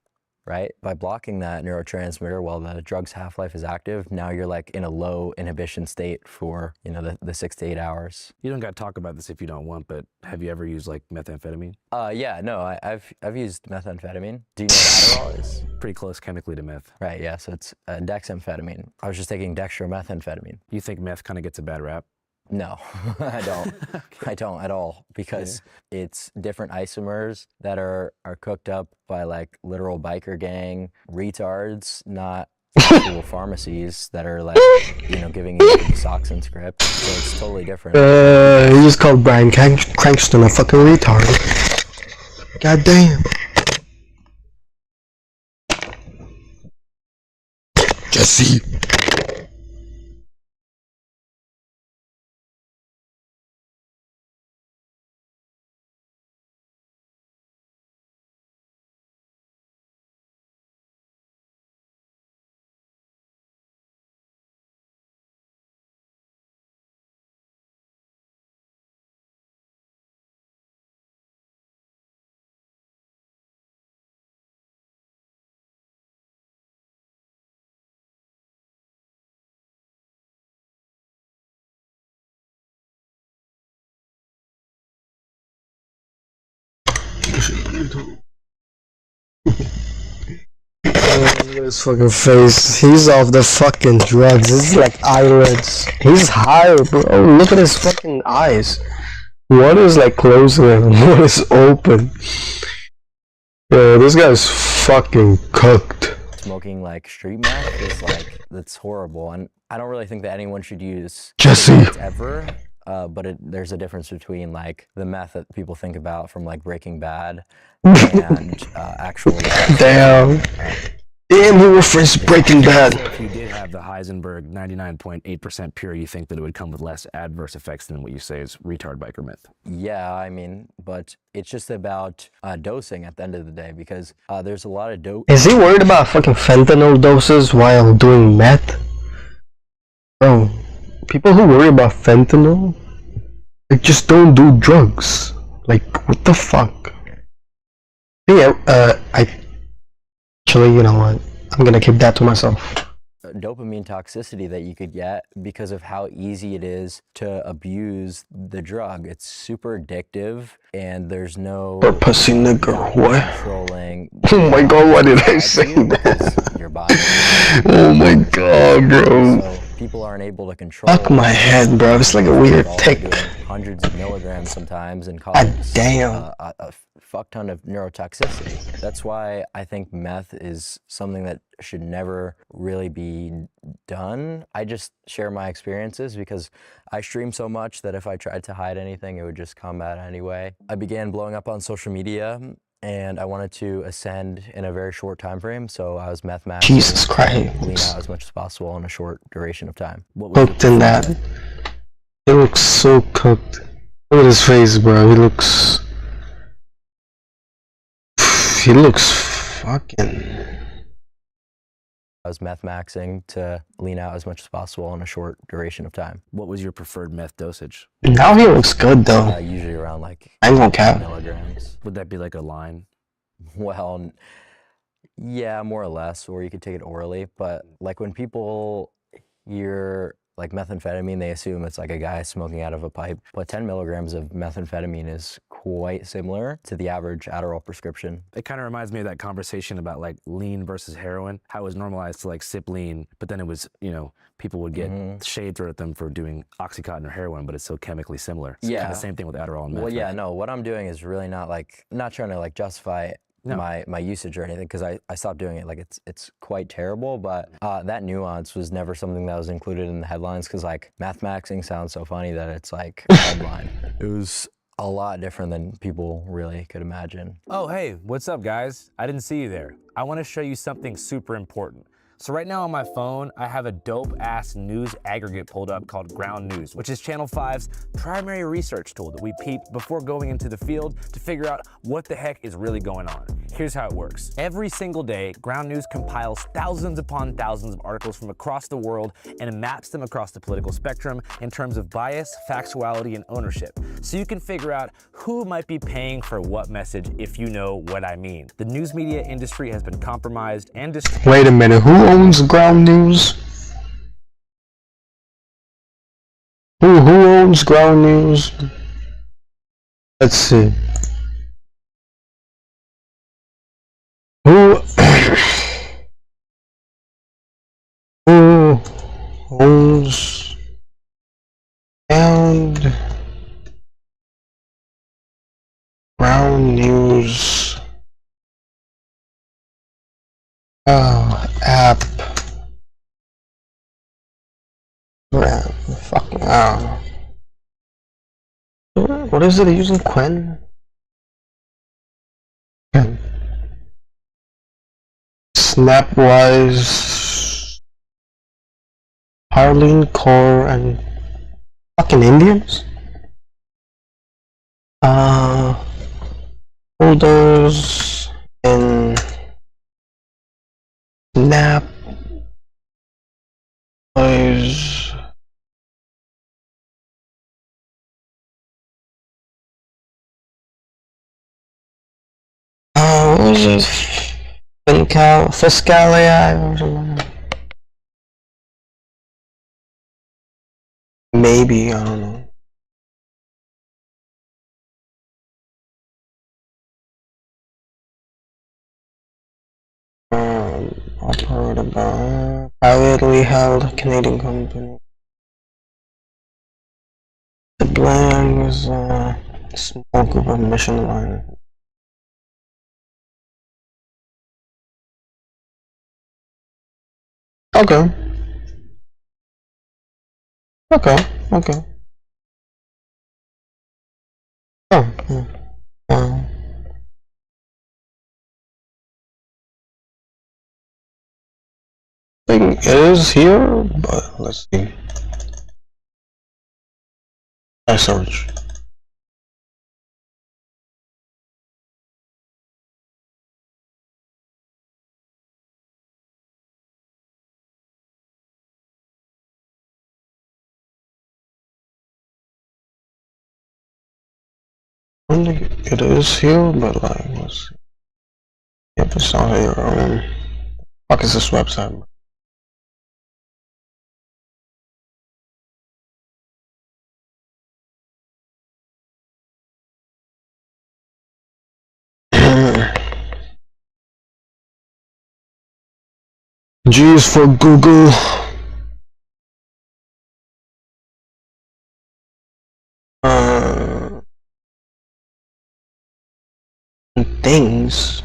[SPEAKER 2] right? By blocking that neurotransmitter while the drug's half-life is active, now you're like in a low inhibition state for, you know, the 6 to 8 hours.
[SPEAKER 3] You don't got to talk about this if you don't want, but have you ever used like methamphetamine?
[SPEAKER 2] Yeah, no, I've used methamphetamine. Do you know what Adderall is?
[SPEAKER 3] Pretty close chemically to meth.
[SPEAKER 2] Right, yeah, so it's dexamphetamine. I was just taking dextromethamphetamine.
[SPEAKER 3] You think meth kind of gets a bad rap?
[SPEAKER 2] No, I don't. I don't at all, because it's different isomers that are cooked up by like literal biker gang retards, not actual pharmacies that are like, you know, giving you the Soxen script. So it's totally different.
[SPEAKER 1] He just called Brian Cranston a fucking retard. God damn. Jesse. Look at his fucking face. He's off the fucking drugs. This is like eyelids. He's high, bro. Look at his fucking eyes. One is like closed and one is open. Yo, this guy's fucking cooked.
[SPEAKER 2] Smoking like street meth is like, that's horrible, and I don't really think that anyone should use
[SPEAKER 1] Jesse
[SPEAKER 2] it ever. But there's a difference between like the meth that people think about from like Breaking Bad and actual.
[SPEAKER 1] Damn. Damn, he referenced Breaking Bad.
[SPEAKER 3] So if you did have the Heisenberg 99.8% pure, you think that it would come with less adverse effects than what you say is retard biker myth?
[SPEAKER 2] Yeah, I mean, but it's just about dosing at the end of the day, because there's a lot of dope.
[SPEAKER 1] Is he worried about fucking fentanyl doses while doing meth? Bro, people who worry about fentanyl, they just don't do drugs. Like, what the fuck? Yeah, actually, you know what? I'm gonna keep that to myself.
[SPEAKER 2] Dopamine toxicity that you could get because of how easy it is to abuse the drug. It's super addictive, and there's no
[SPEAKER 1] Or pussy nigga, what?
[SPEAKER 2] controlling.
[SPEAKER 1] Oh my god, why did I say that?
[SPEAKER 2] Your body.
[SPEAKER 1] Oh my god, bro.
[SPEAKER 2] So people aren't able to control.
[SPEAKER 1] Fuck my head, bro. It's like a weird tick.
[SPEAKER 2] Hundreds of milligrams sometimes, and cause
[SPEAKER 1] damn.
[SPEAKER 2] a fuck ton of neurotoxicity. That's why I think meth is something that should never really be done. I just share my experiences because I stream so much that if I tried to hide anything, it would just come out anyway. I began blowing up on social media, and I wanted to ascend in a very short time frame, so I was meth maxing.
[SPEAKER 1] Jesus Christ.
[SPEAKER 2] Lean out as much as possible in a short duration of time.
[SPEAKER 1] Cooked in that. He looks so cooked. Look at his face, bro. He looks fucking.
[SPEAKER 2] I was meth maxing to lean out as much as possible in a short duration of time.
[SPEAKER 3] What was your preferred meth dosage?
[SPEAKER 1] Now he looks good though.
[SPEAKER 2] Usually around like
[SPEAKER 1] I ain't gonna cap.
[SPEAKER 2] milligrams.
[SPEAKER 3] Would that be like a line?
[SPEAKER 2] Well, yeah, more or less, or you could take it orally. But like when people hear like methamphetamine, they assume it's like a guy smoking out of a pipe. But 10 milligrams of methamphetamine is quite similar to the average Adderall prescription.
[SPEAKER 3] It kind of reminds me of that conversation about like lean versus heroin, how it was normalized to like sip lean, but then it was, you know, people would get shade thrown at them for doing Oxycontin or heroin, but it's so chemically similar. It's kind of the same thing with Adderall and meth.
[SPEAKER 2] Well, yeah,
[SPEAKER 3] right?
[SPEAKER 2] no, what I'm doing is really not like, I'm not trying to like justify my usage or anything, because I stopped doing it. Like it's quite terrible, but that nuance was never something that was included in the headlines, because like meth maxing sounds so funny that it's like a headline. It was a lot different than people really could imagine.
[SPEAKER 4] Oh, hey, what's up, guys? I didn't see you there. I want to show you something super important. So right now on my phone, I have a dope-ass news aggregate pulled up called Ground News, which is Channel 5's primary research tool that we peep before going into the field to figure out what the heck is really going on. Here's how it works. Every single day, Ground News compiles thousands upon thousands of articles from across the world and maps them across the political spectrum in terms of bias, factuality, and ownership. So you can figure out who might be paying for what message, if you know what I mean. The news media industry has been compromised and
[SPEAKER 1] Wait a minute, who owns Ground News? Who owns Ground News? Let's see. Who owns Ground News app? Fucking what is it using? Quen? Snapwise, Harleen Kaur, and fucking Indians? Holders in Snapwise. What was it? Fiscalia or something? Maybe, I don't know. Operated by privately held Canadian company. The blend was a small group of mission line. Okay. Okay. Oh. Thing is here, but let's see. I search. It is here, but like, let's see. Yep, it's not here. Fuck is this website? G is for Google. Things.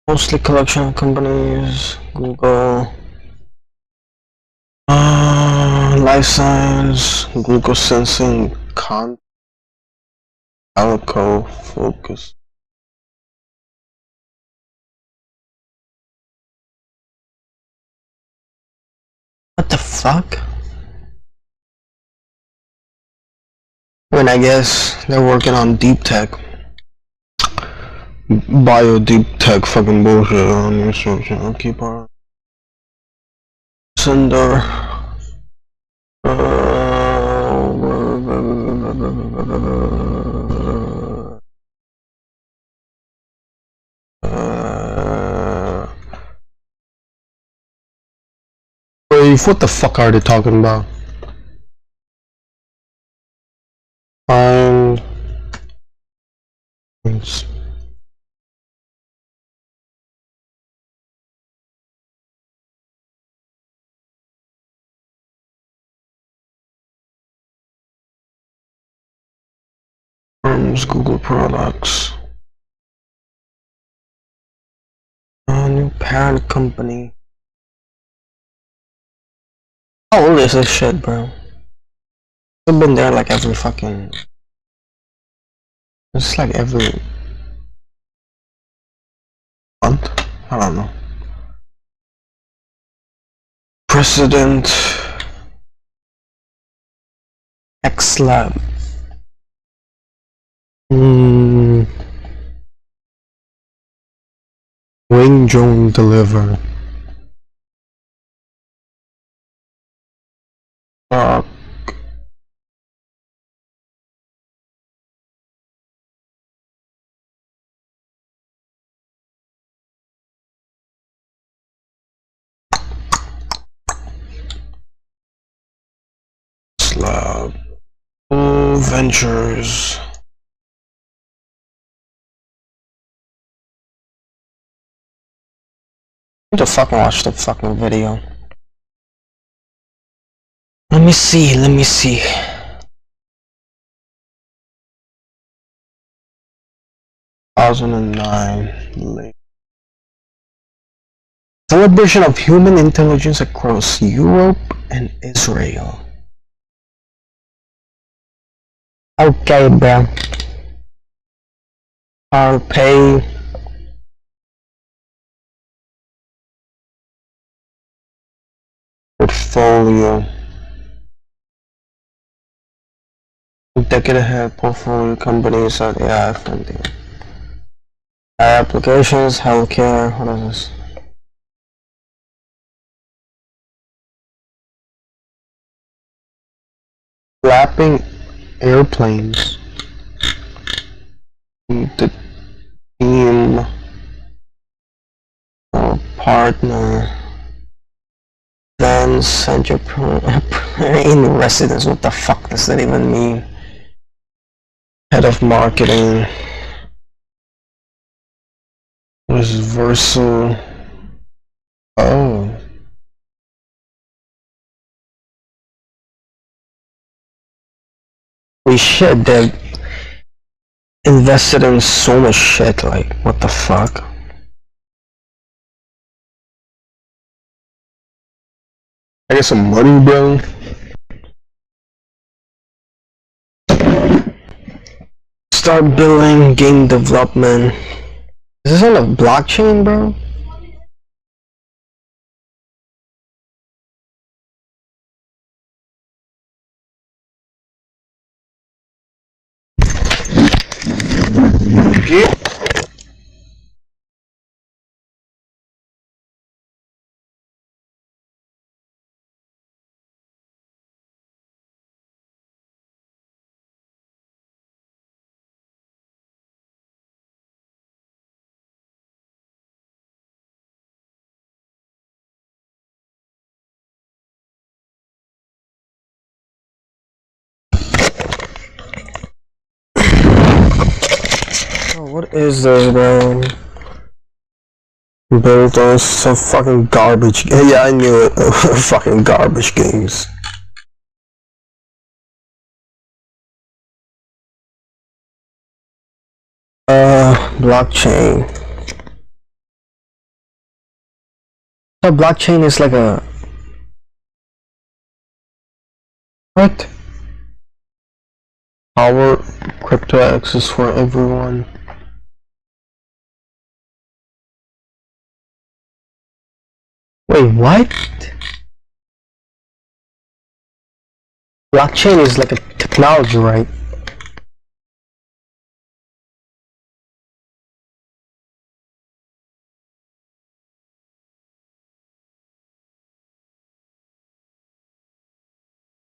[SPEAKER 1] Mostly collection companies, Google, life science, Google sensing, Alico, focus. What the fuck? I mean, I guess they're working on deep tech. Bio deep tech fucking bullshit on your social. I'll keep on. Sender. What the fuck are they talking about? Find Google products. New parent company. How old is this shit, bro? I've been there like every fucking. It's like every month? I don't know. President X Lab. Wing drone deliver. Slab. Ventures. I need to fucking watch the fucking video. Let me see. 2009. Celebration of human intelligence across Europe and Israel. Okay, bro. I'll pay. Portfolio. Decade ahead portfolio companies are AI friendly. Applications, healthcare, what is this? Flapping airplanes. The team or partner. Then center in residence. What the fuck does that even mean? Head of marketing. What is Verso? Oh. Holy shit, they've invested in so much shit, like, what the fuck? I get some money, bro. Start building game development. Is this on a blockchain, bro? Yeah. Oh, what is this, bro? Built on some fucking garbage. Yeah, I knew it. Fucking garbage games. Blockchain. So blockchain is like a what? Power crypto access for everyone. Wait, what? Blockchain is like a technology, right?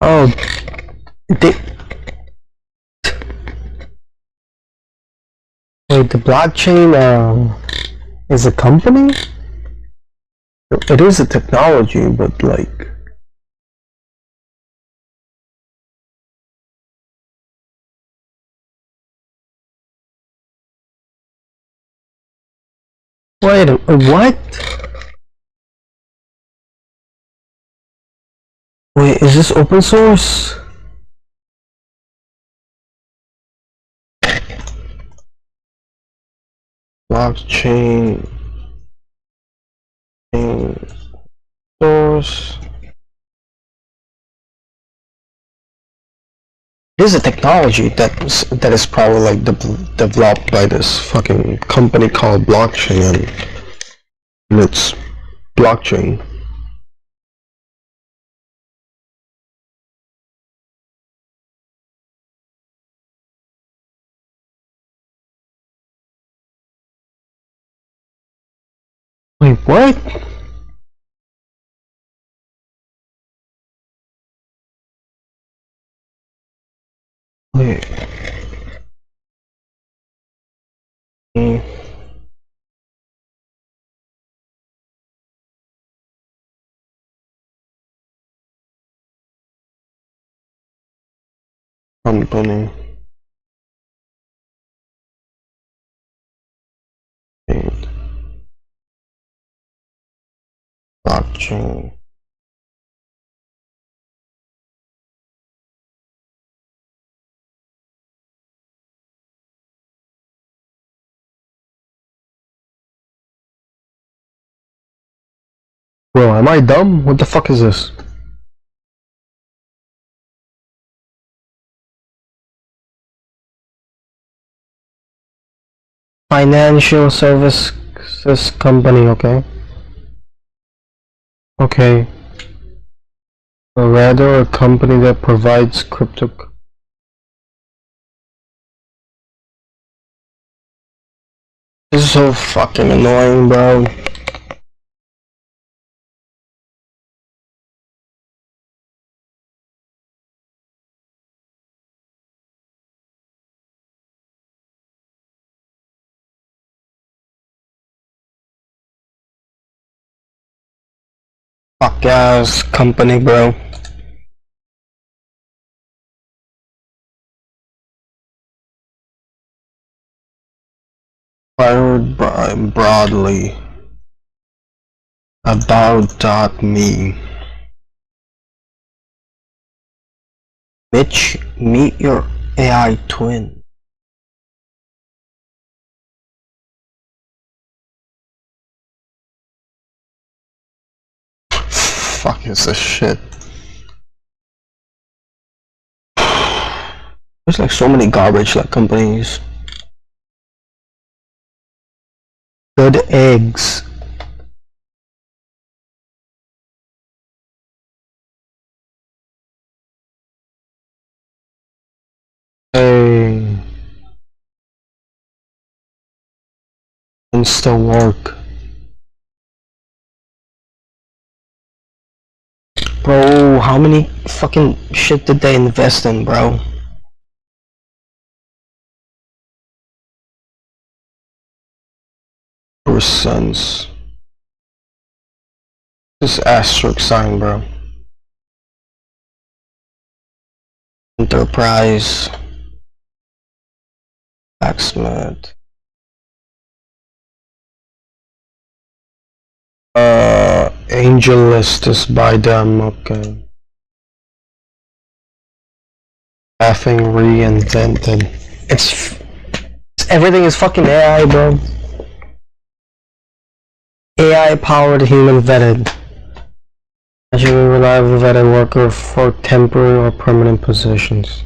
[SPEAKER 1] Oh, wait, the blockchain is a company? It is a technology, but like... Wait, what? Wait, is this open source? Blockchain source. It is a technology that is probably like developed by this fucking company called blockchain. and it's blockchain. Wait, what? Wait. Company. Blockchain. Bro, am I dumb? What the fuck is this? Financial services company, okay? Okay. Or rather, a company that provides crypto. This is so fucking annoying, bro. Fuck ass company, bro. Fired broadly about.me. Mitch, meet your AI twin. Fuck is this shit? There's like so many garbage like companies. Good eggs. Hey. Insta work. Bro, how many fucking shit did they invest in, bro? Sense. This asterisk sign, bro. Enterprise. Blacksmith. Angel list is by them, okay. Laughing reinvented. It's everything is fucking AI, bro. AI powered human vetted. Actually reliable vetted worker for temporary or permanent positions.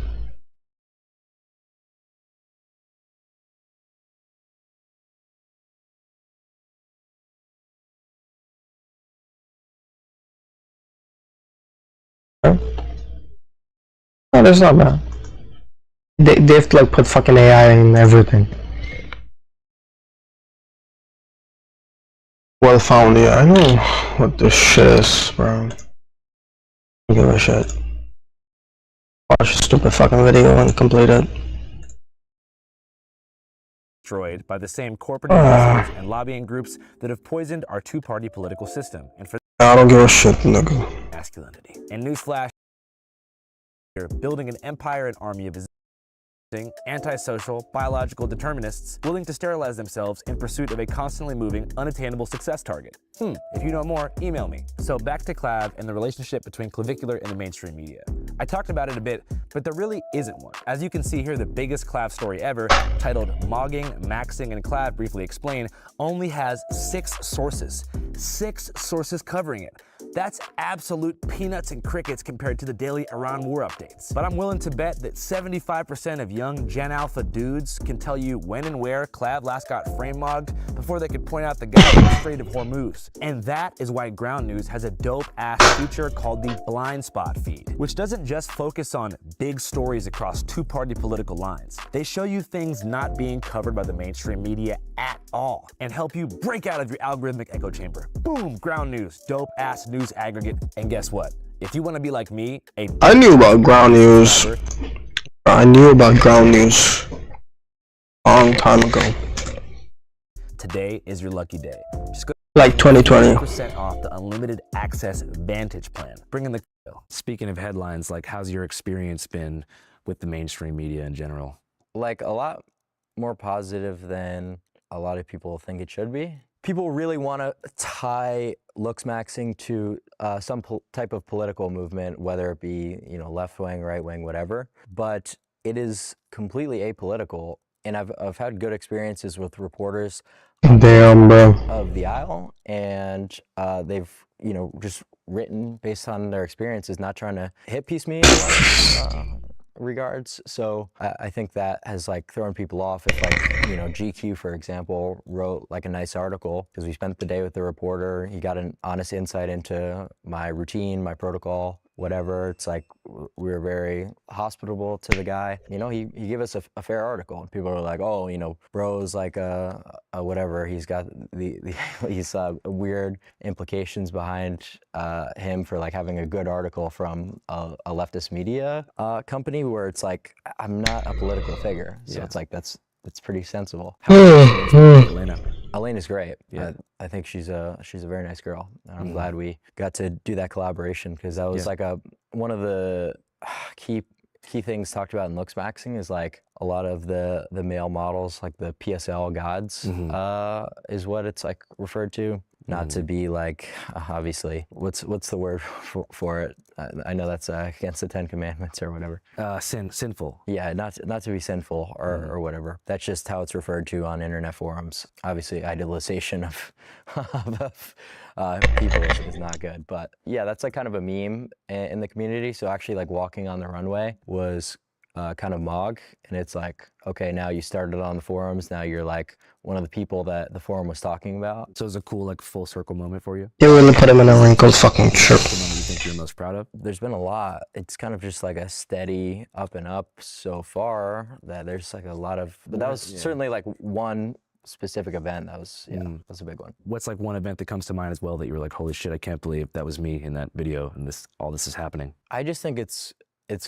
[SPEAKER 1] No, that's not bad. They have to like put fucking AI in everything. Well found, yeah, I know what this shit is, bro. Don't give a shit. Watch a stupid fucking video and complete it.
[SPEAKER 4] Destroyed by the same corporate investors and lobbying groups that have poisoned our two-party political system. And for
[SPEAKER 1] I don't give a shit, nigga.
[SPEAKER 4] Masculinity. And newsflash, you're building an empire and army of antisocial, biological determinists willing to sterilize themselves in pursuit of a constantly moving, unattainable success target. If you know more, email me. So back to clav and the relationship between clavicular and the mainstream media. I talked about it a bit, but there really isn't one. As you can see here, the biggest clav story ever, titled Mogging, Maxing, and Clav Briefly Explained, only has 6 sources. 6 sources covering it. That's absolute peanuts and crickets compared to the daily Iran war updates. But I'm willing to bet that 75% of young Gen Alpha dudes can tell you when and where Clav last got frame mogged before they could point out the guy in the Strait of Hormuz. And that is why Ground News has a dope-ass feature called the Blind Spot feed, which doesn't just focus on big stories across two-party political lines. They show you things not being covered by the mainstream media at all and help you break out of your algorithmic echo chamber. Boom, Ground News, dope-ass news aggregate. And guess what? If you want to be like me,
[SPEAKER 1] I knew about Ground News. I knew about Ground News a long time ago.
[SPEAKER 4] Today is your lucky day. Just go
[SPEAKER 1] like 2020.
[SPEAKER 4] % off the unlimited access Vantage plan. Bring in the.
[SPEAKER 3] Speaking of headlines, like how's your experience been with the mainstream media in general?
[SPEAKER 2] Like a lot more positive than a lot of people think it should be. People really want to tie looks maxing to some type of political movement, whether it be, you know, left wing, right wing, whatever. But it is completely apolitical, and I've had good experiences with reporters
[SPEAKER 1] Damn, bro.
[SPEAKER 2] of the aisle, and they've, you know, just written based on their experiences, not trying to hit piece me regards. So I think that has like thrown people off. If like, you know, GQ, for example, wrote like a nice article because we spent the day with the reporter, he got an honest insight into my routine, my protocol, whatever. It's like we were very hospitable to the guy. You know, he gave us a fair article. And people are like, oh, you know, bro's like a whatever. He's got these weird implications behind him for like having a good article from a leftist media company, where it's like, I'm not a political figure. So it's like, that's pretty sensible. Elena's great. Yeah. I think she's a very nice girl, and I'm glad we got to do that collaboration, because that was like one of the key things talked about in looks maxing is like a lot of the male models, like the PSL gods, is what it's like referred to. Not to be like, obviously, what's the word for it? I know that's against the 10 Commandments or whatever.
[SPEAKER 3] Sinful.
[SPEAKER 2] Yeah, not to be sinful or whatever. That's just how it's referred to on internet forums. Obviously, idealization of people is not good. But yeah, that's like kind of a meme in the community. So actually, like walking on the runway was kind of mog, and it's like, okay, now you started on the forums, now you're like one of the people that the forum was talking about.
[SPEAKER 3] So it's a cool like full circle moment for you?
[SPEAKER 1] You really put him in a wrinkled fucking shirt.
[SPEAKER 3] The moment you think you're most proud of?
[SPEAKER 2] There's been a lot. It's kind of just like a steady up and up so far, that there's like a lot of, but that was certainly like one specific event that was was a big one.
[SPEAKER 3] What's like one event that comes to mind as well that you were like, holy shit, I can't believe that was me in that video and all this is happening?
[SPEAKER 2] I just think it's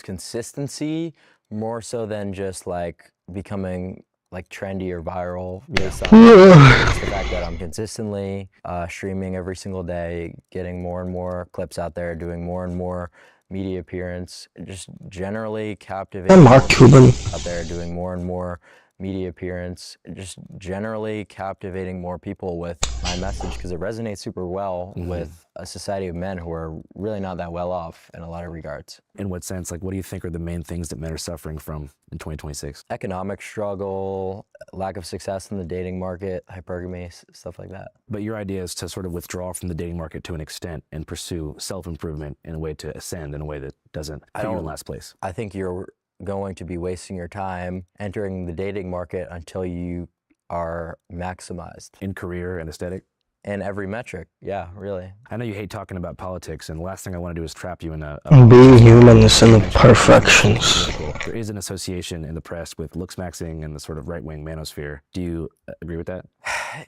[SPEAKER 2] consistency more so than just like becoming like trendy or viral based on it's the fact that I'm consistently streaming every single day, getting more and more clips out there, doing more and more media appearance, just generally captivating
[SPEAKER 1] Mark Cuban
[SPEAKER 2] out there, doing more and more media appearance, just generally captivating more people with my message, because it resonates super well with a society of men who are really not that well off in a lot of regards.
[SPEAKER 3] In what sense? Like, what do you think are the main things that men are suffering from in 2026?
[SPEAKER 2] Economic struggle, lack of success in the dating market, hypergamy, stuff like that.
[SPEAKER 3] But your idea is to sort of withdraw from the dating market to an extent and pursue self-improvement in a way to ascend in a way that doesn't put you in last place.
[SPEAKER 2] I think you're going to be wasting your time entering the dating market until you are maximized.
[SPEAKER 3] In career and aesthetic?
[SPEAKER 2] In every metric, yeah, really.
[SPEAKER 3] I know you hate talking about politics, and the last thing I want to do is trap you in
[SPEAKER 1] being human is in imperfections.
[SPEAKER 3] There is an association in the press with looks maxing and the sort of right-wing manosphere. Do you agree with that?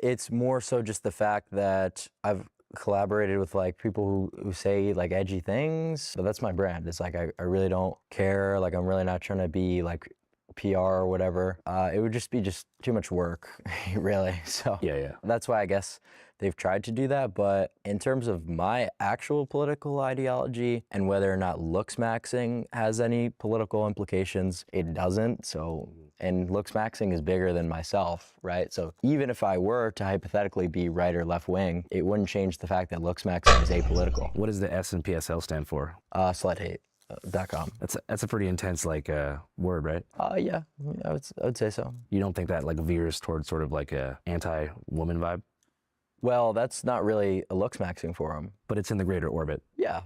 [SPEAKER 2] It's more so just the fact that I've collaborated with like people who say like edgy things, but that's my brand. It's like I really don't care. Like I'm really not trying to be like PR or whatever. It would just be too much work, really. So
[SPEAKER 3] yeah,
[SPEAKER 2] that's why I guess they've tried to do that. But in terms of my actual political ideology and whether or not looks maxing has any political implications, it doesn't. So, and looks maxing is bigger than myself, right? So even if I were to hypothetically be right or left wing, it wouldn't change the fact that looks maxing is apolitical.
[SPEAKER 3] What does the S and PSL stand for?
[SPEAKER 2] sluthate.com.
[SPEAKER 3] That's a pretty intense like word, right?
[SPEAKER 2] Yeah, I would say so.
[SPEAKER 3] You don't think that like veers towards sort of like a anti-woman vibe?
[SPEAKER 2] Well, that's not really a looks maxing forum.
[SPEAKER 3] But it's in the greater orbit.
[SPEAKER 2] Yeah.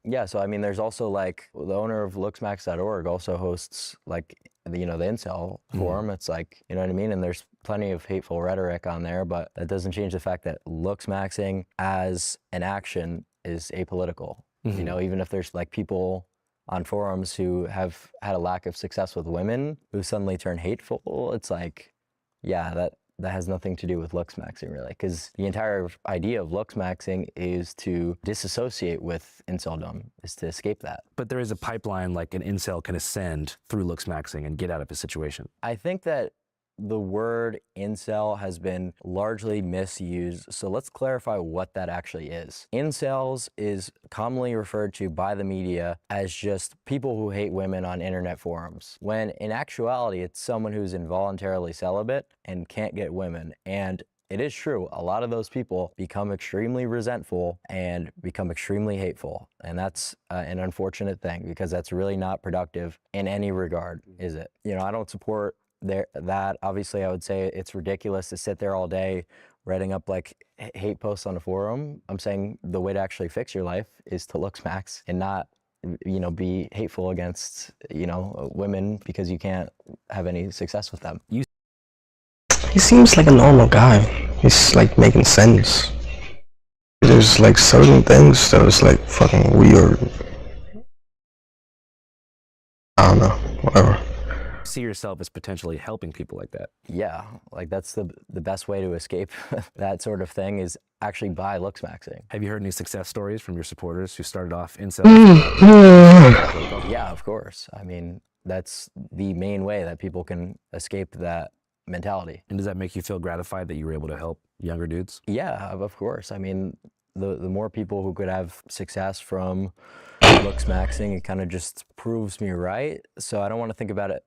[SPEAKER 2] Yeah, so I mean, there's also like the owner of looksmax.org also hosts like the incel forum. It's like, you know what I mean? And there's plenty of hateful rhetoric on there, but that doesn't change the fact that looks maxing as an action is apolitical. You know, even if there's like people on forums who have had a lack of success with women who suddenly turn hateful, it's like, yeah, that has nothing to do with looks maxing, really, because the entire idea of looks maxing is to disassociate with inceldom, is to escape that.
[SPEAKER 3] But there is a pipeline like an incel can ascend through looks maxing and get out of a situation.
[SPEAKER 2] I think that the word incel has been largely misused, so let's clarify what that actually is. Incels is commonly referred to by the media as just people who hate women on internet forums, when in actuality it's someone who's involuntarily celibate and can't get women. And it is true, a lot of those people become extremely resentful and become extremely hateful. And that's an unfortunate thing, because that's really not productive in any regard, is it? You know, I don't support that. Obviously, I would say it's ridiculous to sit there all day writing up like hate posts on a forum. I'm saying the way to actually fix your life is to looks max and not, you know, be hateful against, you know, women because you can't have any success with them.
[SPEAKER 1] He seems like a normal guy. He's like making sense. There's like certain things that was like fucking weird. I don't know, whatever.
[SPEAKER 3] See yourself as potentially helping people like that.
[SPEAKER 2] Yeah, like that's the best way to escape that sort of thing is actually by looks maxing.
[SPEAKER 3] Have you heard any success stories from your supporters who started off incel?
[SPEAKER 2] Yeah, of course. I mean, that's the main way that people can escape that mentality.
[SPEAKER 3] And does that make you feel gratified that you were able to help younger dudes?
[SPEAKER 2] Yeah, of course. I mean, the more people who could have success from looks maxing, it kind of just proves me right. So I don't want to think about it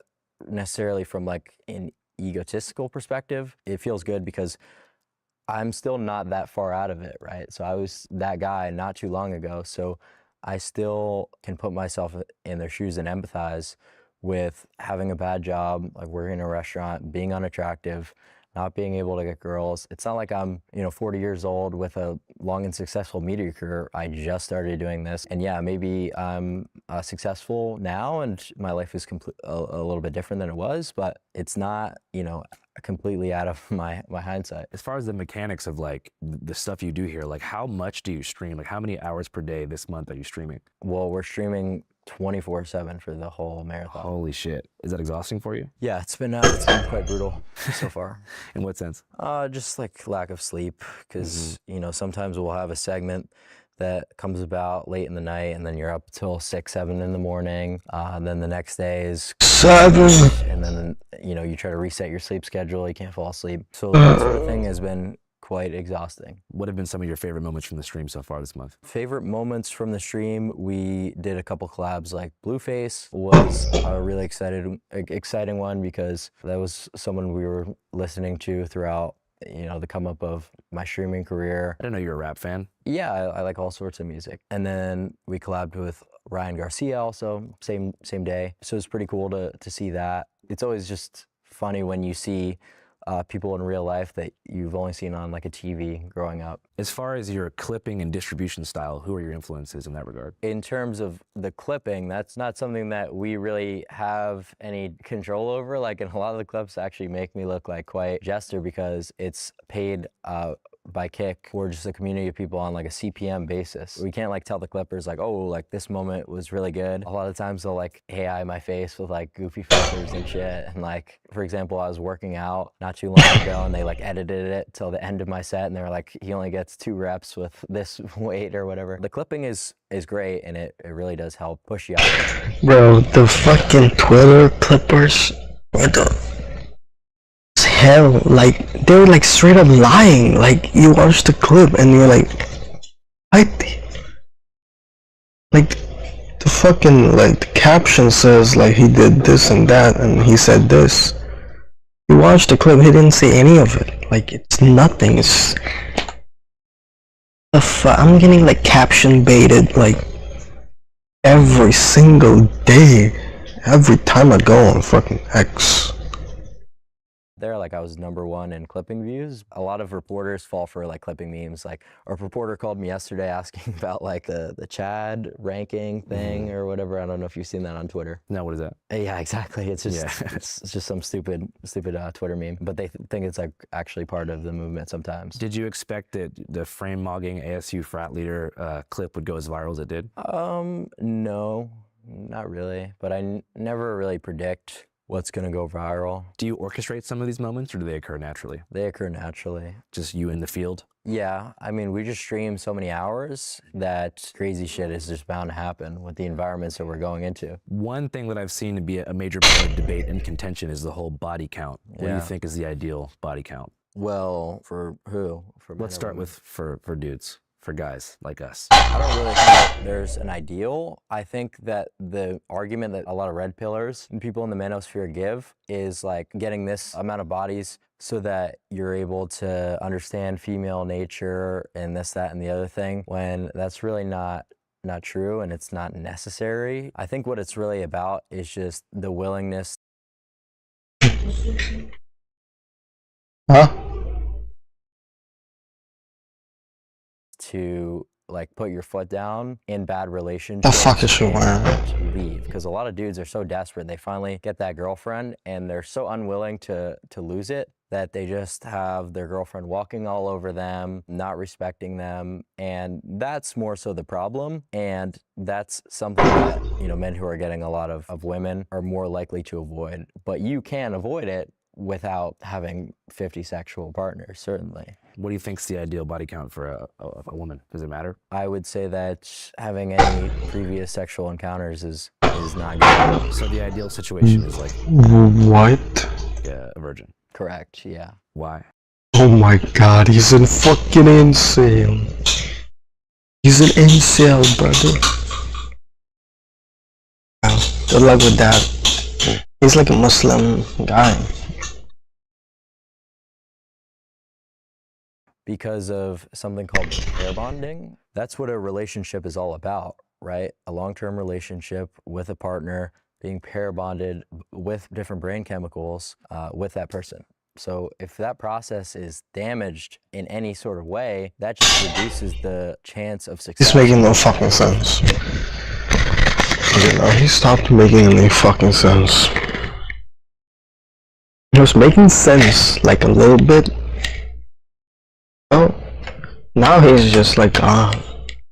[SPEAKER 2] necessarily from like an egotistical perspective. It feels good because I'm still not that far out of it, right? So I was that guy not too long ago, so I still can put myself in their shoes and empathize with having a bad job, like working in a restaurant, being unattractive, not being able to get girls. It's not like I'm, you know, 40 years old with a long and successful media career. I just started doing this. And yeah, maybe I'm successful now and my life is a little bit different than it was, but it's not, you know, completely out of my hindsight.
[SPEAKER 3] As far as the mechanics of like the stuff you do here, like how much do you stream? Like how many hours per day this month are you streaming?
[SPEAKER 2] Well, we're streaming 24/7 for the whole marathon.
[SPEAKER 3] Holy shit. Is that exhausting for you?
[SPEAKER 2] Yeah, it's been quite brutal so far.
[SPEAKER 3] In what sense?
[SPEAKER 2] Just like lack of sleep, because you know, sometimes we'll have a segment that comes about late in the night and then you're up till 6, 7 in the morning. And then the next day is
[SPEAKER 1] 7.
[SPEAKER 2] And then, you know, you try to reset your sleep schedule, you can't fall asleep. So that sort of thing has been quite exhausting.
[SPEAKER 3] What have been some of your favorite moments from the stream so far this month?
[SPEAKER 2] Favorite moments from the stream, we did a couple collabs. Like Blueface was a really exciting one because that was someone we were listening to throughout, you know, the come up of my streaming career.
[SPEAKER 3] I didn't know you were a rap fan.
[SPEAKER 2] Yeah, I like all sorts of music. And then we collabed with Ryan Garcia also, same day. So it's pretty cool to see that. It's always just funny when you see people in real life that you've only seen on like a TV growing up.
[SPEAKER 3] As far as your clipping and distribution style, who are your influences in that regard?
[SPEAKER 2] In terms of the clipping, that's not something that we really have any control over. Like in a lot of the clips actually make me look like quite jester because it's paid by Kick. We're just a community of people on like a CPM basis. We can't like tell the clippers like, oh, like this moment was really good. A lot of times they'll like AI my face with like goofy filters and shit. And like, for example, I was working out not too long ago and they like edited it till the end of my set and they were like, he only gets 2 reps with this weight or whatever. The clipping is great and it really does help push you out.
[SPEAKER 1] Bro, the fucking Twitter clippers, what the hell, like they're like straight up lying. Like you watch the clip and you're like, what? Like the fucking like the caption says like he did this and that and he said this. You watch the clip, he didn't say any of it. Like it's nothing. It's the I'm getting like caption baited like every single day, every time I go on fucking X.
[SPEAKER 2] there, like I was #1 in clipping views. A lot of reporters fall for like clipping memes. Like a reporter called me yesterday asking about like the Chad ranking thing or whatever. I don't know if you've seen that on Twitter.
[SPEAKER 3] No, what is that?
[SPEAKER 2] Yeah, exactly. It's just it's just some stupid Twitter meme. But they think it's like actually part of the movement sometimes.
[SPEAKER 3] Did you expect that the frame mogging ASU frat leader clip would go as viral as it did?
[SPEAKER 2] No, not really. But I never really predict what's gonna go viral.
[SPEAKER 3] Do you orchestrate some of these moments, or do they occur naturally?
[SPEAKER 2] They occur naturally.
[SPEAKER 3] Just you in the field?
[SPEAKER 2] Yeah, I mean, we just stream so many hours that crazy shit is just bound to happen with the environments that we're going into.
[SPEAKER 3] One thing that I've seen to be a major point of debate and contention is the whole body count. What do you think is the ideal body count?
[SPEAKER 2] Well, for who? For
[SPEAKER 3] Let's start with for dudes. For guys like us.
[SPEAKER 2] I don't really think that there's an ideal. I think that the argument that a lot of red pillars and people in the manosphere give is like getting this amount of bodies so that you're able to understand female nature and this, that, and the other thing, when that's really not true and it's not necessary. I think what it's really about is just the willingness. To like put your foot down in bad relationships.
[SPEAKER 1] The fuck is she wearing?
[SPEAKER 2] Leave, because a lot of dudes are so desperate. They finally get that girlfriend and they're so unwilling to lose it that they just have their girlfriend walking all over them, not respecting them, and that's more so the problem. And that's something that, you know, men who are getting a lot of women are more likely to avoid. But you can avoid it without having 50 sexual partners, certainly.
[SPEAKER 3] What do you think's the ideal body count for a woman? Does it matter?
[SPEAKER 2] I would say that having any previous sexual encounters is not good.
[SPEAKER 3] So the ideal situation is like
[SPEAKER 1] what?
[SPEAKER 3] Yeah, a virgin.
[SPEAKER 2] Correct, yeah.
[SPEAKER 3] Why?
[SPEAKER 1] Oh my god, he's in fucking incel. He's an incel, brother. Wow, good luck with that. He's like a Muslim guy.
[SPEAKER 2] Because of something called pair bonding. That's what a relationship is all about, right? A long-term relationship with a partner, being pair bonded with different brain chemicals with that person. So if that process is damaged in any sort of way, that just reduces the chance of success.
[SPEAKER 1] It's making no fucking sense. You know, he stopped making any fucking sense. It was making sense, like a little bit. Oh, now he's just like gone.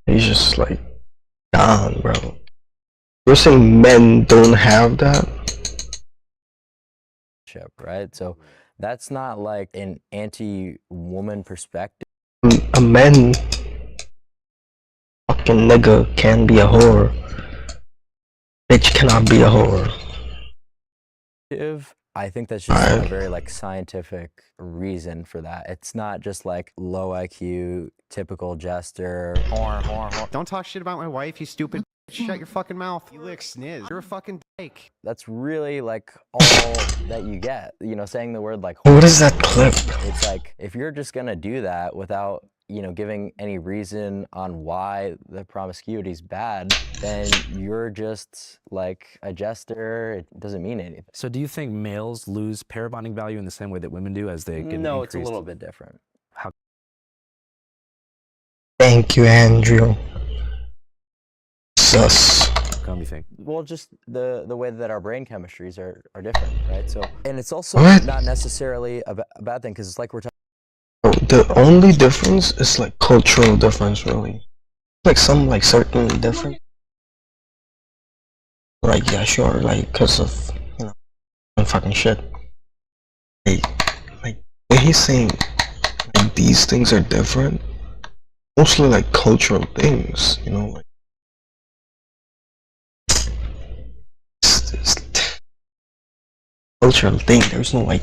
[SPEAKER 1] He's just like gone, bro. You're saying men don't have that?
[SPEAKER 2] Right? So that's not like an anti-woman perspective.
[SPEAKER 1] A man, fucking nigga, can be a whore. Bitch cannot be a whore.
[SPEAKER 2] I think that's just a very like scientific reason for that. It's not just like low IQ, typical jester.
[SPEAKER 14] Don't talk shit about my wife, you stupid. Shut your fucking mouth. You lick sniz. You're a fucking dyke.
[SPEAKER 2] That's really like all that you get. You know, saying the word like.
[SPEAKER 1] What is that clip?
[SPEAKER 2] It's like if you're just gonna do that without, you know, giving any reason on why the promiscuity is bad, then you're just like a jester. It doesn't mean anything.
[SPEAKER 3] So do you think males lose pair bonding value in the same way that women do as they get
[SPEAKER 2] No,
[SPEAKER 3] increased?
[SPEAKER 2] it's a little bit different.
[SPEAKER 3] How?
[SPEAKER 1] Thank you, Andrew. Sus.
[SPEAKER 3] How come you think?
[SPEAKER 2] Well, just the way that our brain chemistries are different, right? So, and it's also
[SPEAKER 1] What?
[SPEAKER 2] not necessarily a bad thing, because it's like we're talking.
[SPEAKER 1] The only difference is like cultural difference, really. Like some like certainly different. Like yeah, sure, like because of, you know, some fucking shit. Like when he's saying like these things are different, mostly like cultural things, you know, like it's cultural thing. There's no like.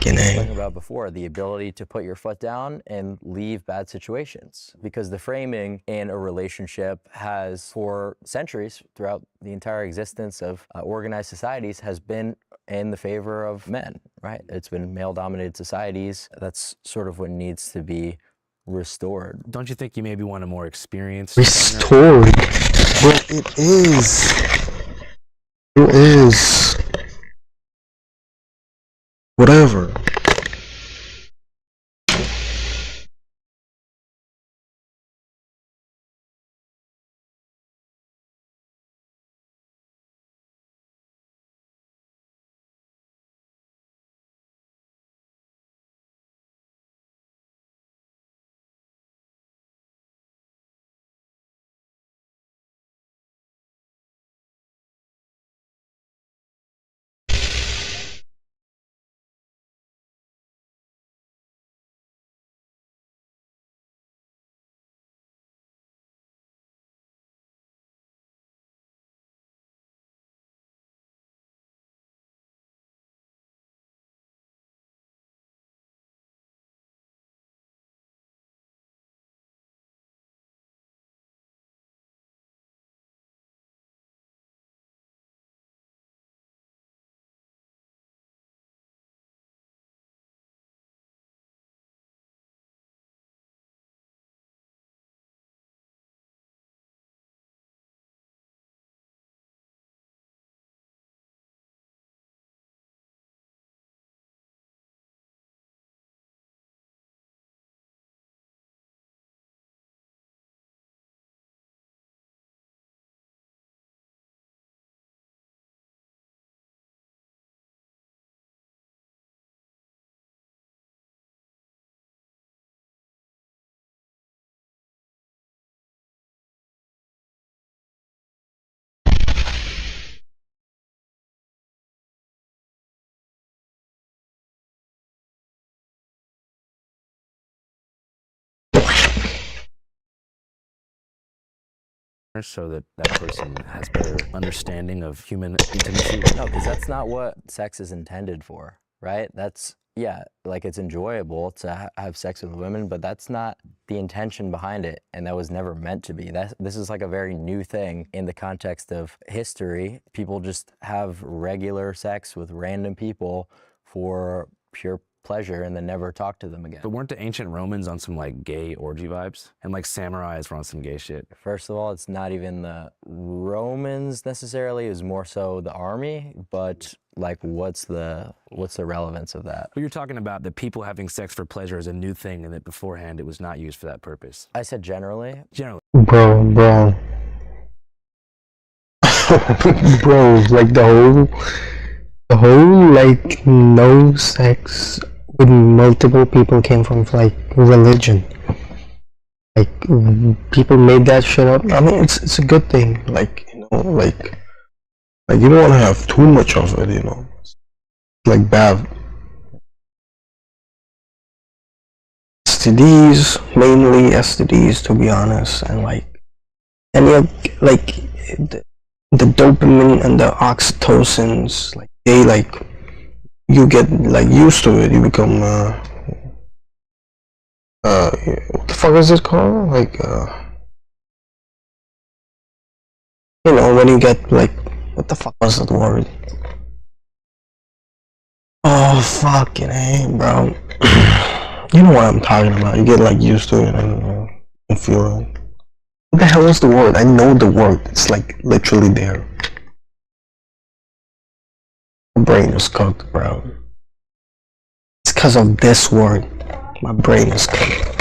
[SPEAKER 2] Talking about before, the ability to put your foot down and leave bad situations, because the framing in a relationship has for centuries throughout the entire existence of organized societies has been in the favor of men, right? It's been male-dominated societies. That's sort of what needs to be restored.
[SPEAKER 3] Don't you think you maybe want a more experienced
[SPEAKER 1] restored? But it is. whatever.
[SPEAKER 3] So that that person has better understanding of human intimacy.
[SPEAKER 2] No, because that's not what sex is intended for, right? That's, yeah, like it's enjoyable to have sex with women, but that's not the intention behind it, and that was never meant to be. This is like a very new thing in the context of history. People just have regular sex with random people for pure pleasure and then never talk to them again.
[SPEAKER 3] But weren't the ancient Romans on some like gay orgy vibes? And like samurais were on some gay shit?
[SPEAKER 2] First of all, it's not even the Romans necessarily, it was more so the army, but like what's the relevance of that?
[SPEAKER 3] But you're talking about the people having sex for pleasure as a new thing and that beforehand it was not used for that purpose.
[SPEAKER 2] I said generally.
[SPEAKER 3] Generally.
[SPEAKER 1] Bro, bro. Bro, like the whole like no sex with multiple people came from like religion. Like people made that shit up. I mean, it's a good thing. Like, you know, like you don't want to have too much of it, you know. Like bad STDs, mainly STDs, to be honest, and like any of like the dopamine and the oxytocins, like they like you get like used to it. You become what the fuck is it called? Like you know, when you get like, what the fuck was that word? Oh fucking hey, bro. You know what I'm talking about. You get like used to it and feel it. What the hell is the word? I know the word. It's like literally there. My brain is cooked, bro. It's because of this word. My brain is cooked.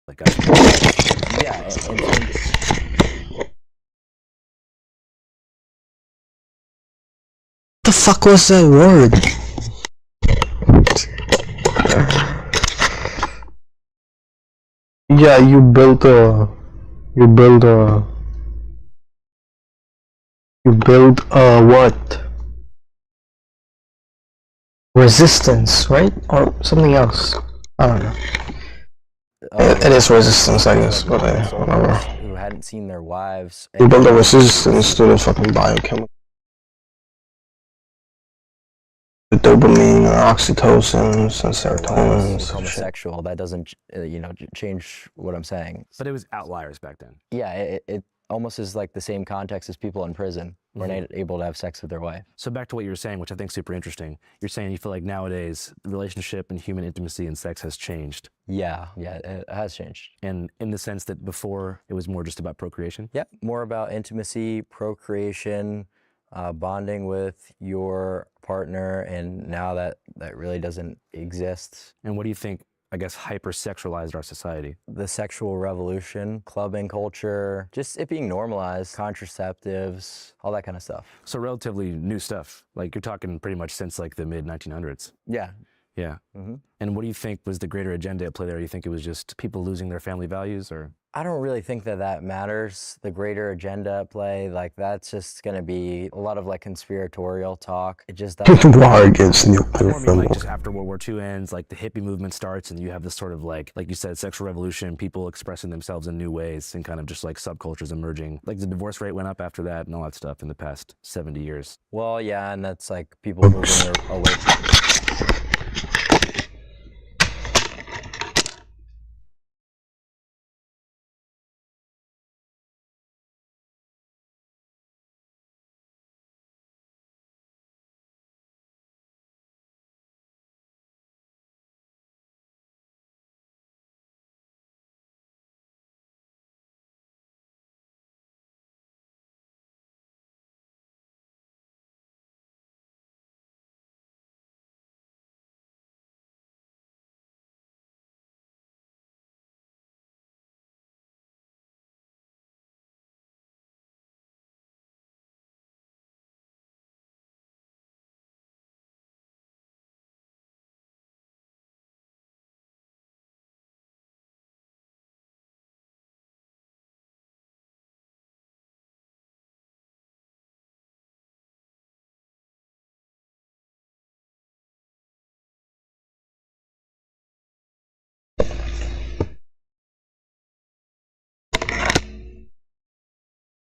[SPEAKER 3] Like us.
[SPEAKER 2] Yeah,
[SPEAKER 1] What the fuck was that word? Yeah, you build what? Resistance, right? Or something else. I don't know. It is resistance, I guess, but whatever.
[SPEAKER 2] Who hadn't seen their wives.
[SPEAKER 1] You build a resistance to the fucking biochemical dopamine or oxytocins and
[SPEAKER 2] Or
[SPEAKER 1] serotonin.
[SPEAKER 2] was homosexual. That doesn't, change what I'm saying.
[SPEAKER 3] But it was outliers back then.
[SPEAKER 2] Yeah, it almost is like the same context as people in prison who are not able to have sex with their wife.
[SPEAKER 3] So back to what you were saying, which I think is super interesting. You're saying you feel like nowadays the relationship and human intimacy and sex has changed.
[SPEAKER 2] Yeah, it has changed.
[SPEAKER 3] And in the sense that before it was more just about procreation?
[SPEAKER 2] Yeah, more about intimacy, procreation, bonding with your partner, and now that really doesn't exist.
[SPEAKER 3] And what do you think, I guess, hypersexualized our society?
[SPEAKER 2] The sexual revolution, clubbing culture, just it being normalized, contraceptives, all that kind of stuff.
[SPEAKER 3] So relatively new stuff. Like you're talking pretty much since like the mid 1900s.
[SPEAKER 2] Yeah.
[SPEAKER 3] Yeah. And what do you think was the greater agenda at play there? You think it was just people losing their family values, or?
[SPEAKER 2] I don't really think that matters. The greater agenda at play, like that's just going to be a lot of like conspiratorial talk. It just doesn't.
[SPEAKER 1] War against nuclear.
[SPEAKER 3] I mean, like just after World War II ends, like the hippie movement starts, and you have this sort of like you said, sexual revolution, people expressing themselves in new ways, and kind of just like subcultures emerging. Like the divorce rate went up after that, and all that stuff in the past 70 years.
[SPEAKER 2] Well, yeah, and that's like people moving away.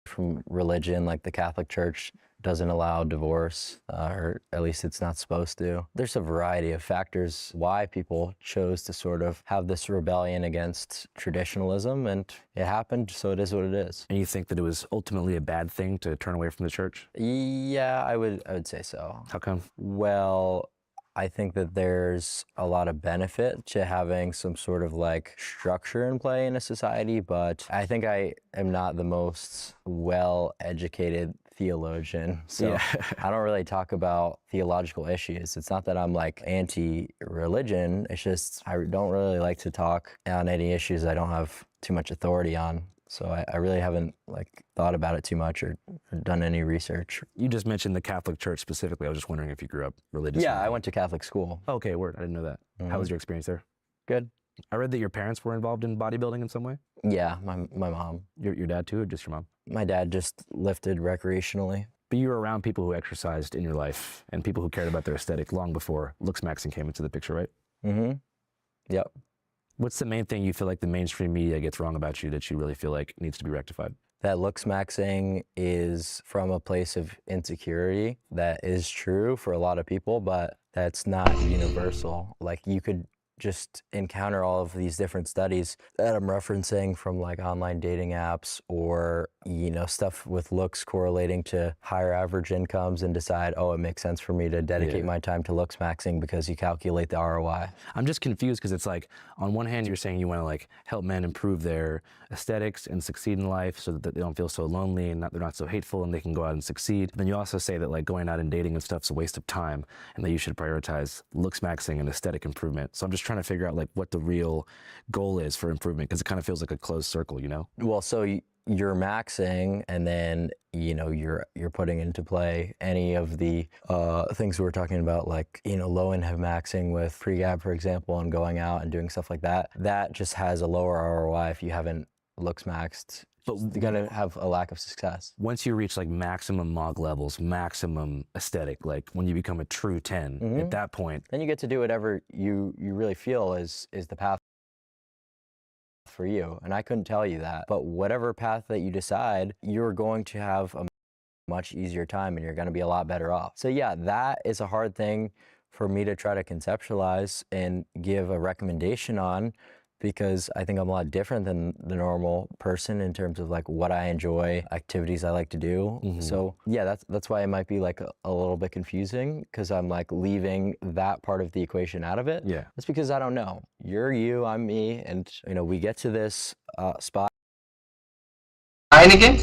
[SPEAKER 2] From religion, like the Catholic Church doesn't allow divorce, or at least it's not supposed to. There's a variety of factors why people chose to sort of have this rebellion against traditionalism, and it happened, so it is what it is.
[SPEAKER 3] And you think that it was ultimately a bad thing to turn away from the church?
[SPEAKER 2] Yeah, I would say so.
[SPEAKER 3] How come?
[SPEAKER 2] Well, I think that there's a lot of benefit to having some sort of like structure in play in a society, but I think I am not the most well-educated theologian, so
[SPEAKER 3] Yeah.
[SPEAKER 2] I don't really talk about theological issues. It's not that I'm like anti-religion, it's just I don't really like to talk on any issues I don't have too much authority on. So I really haven't like thought about it too much or done any research.
[SPEAKER 3] You just mentioned the Catholic Church specifically. I was just wondering if you grew up religious.
[SPEAKER 2] Yeah, I went to Catholic school.
[SPEAKER 3] Oh, okay, word. I didn't know that. How was your experience there?
[SPEAKER 2] Good.
[SPEAKER 3] I read that your parents were involved in bodybuilding in some way.
[SPEAKER 2] Yeah, my mom.
[SPEAKER 3] Your dad too, or just your mom?
[SPEAKER 2] My dad just lifted recreationally.
[SPEAKER 3] But you were around people who exercised in your life and people who cared about their aesthetic long before looks maxing came into the picture, right?
[SPEAKER 2] Mm-hmm. Yep.
[SPEAKER 3] What's the main thing you feel like the mainstream media gets wrong about you that you really feel like needs to be rectified?
[SPEAKER 2] That looks maxing is from a place of insecurity. That is true for a lot of people, but that's not universal. Like you could just encounter all of these different studies that I'm referencing from like online dating apps or, stuff with looks correlating to higher average incomes and decide, oh, it makes sense for me to dedicate my time to looks maxing because you calculate the ROI.
[SPEAKER 3] I'm just confused because it's like, on one hand, you're saying you want to like help men improve their aesthetics and succeed in life so that they don't feel so lonely and they're not so hateful and they can go out and succeed. Then you also say that like going out and dating and stuff's a waste of time and that you should prioritize looks maxing and aesthetic improvement. So I'm just trying to figure out like what the real goal is for improvement because it kind of feels like a closed circle,
[SPEAKER 2] Well, so you're maxing and then, you're putting into play any of the things we were talking about, like, low end have maxing with pre-gab, for example, and going out and doing stuff like that. That just has a lower ROI if you haven't looks maxed. But you're gonna have a lack of success.
[SPEAKER 3] Once you reach like maximum MOG levels, maximum aesthetic, like when you become a true 10, at that point,
[SPEAKER 2] then you get to do whatever you really feel is the path for you. And I couldn't tell you that, but whatever path that you decide, you're going to have a much easier time and you're going to be a lot better off. So yeah, that is a hard thing for me to try to conceptualize and give a recommendation on, because I think I'm a lot different than the normal person in terms of like what I enjoy, activities I like to do. So yeah, that's why it might be like a little bit confusing, because I'm like leaving that part of the equation out of it.
[SPEAKER 3] Yeah.
[SPEAKER 2] That's because I don't know. You're you, I'm me, and you know, we get to this spot.
[SPEAKER 15] Fine again?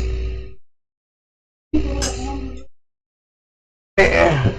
[SPEAKER 15] Yeah.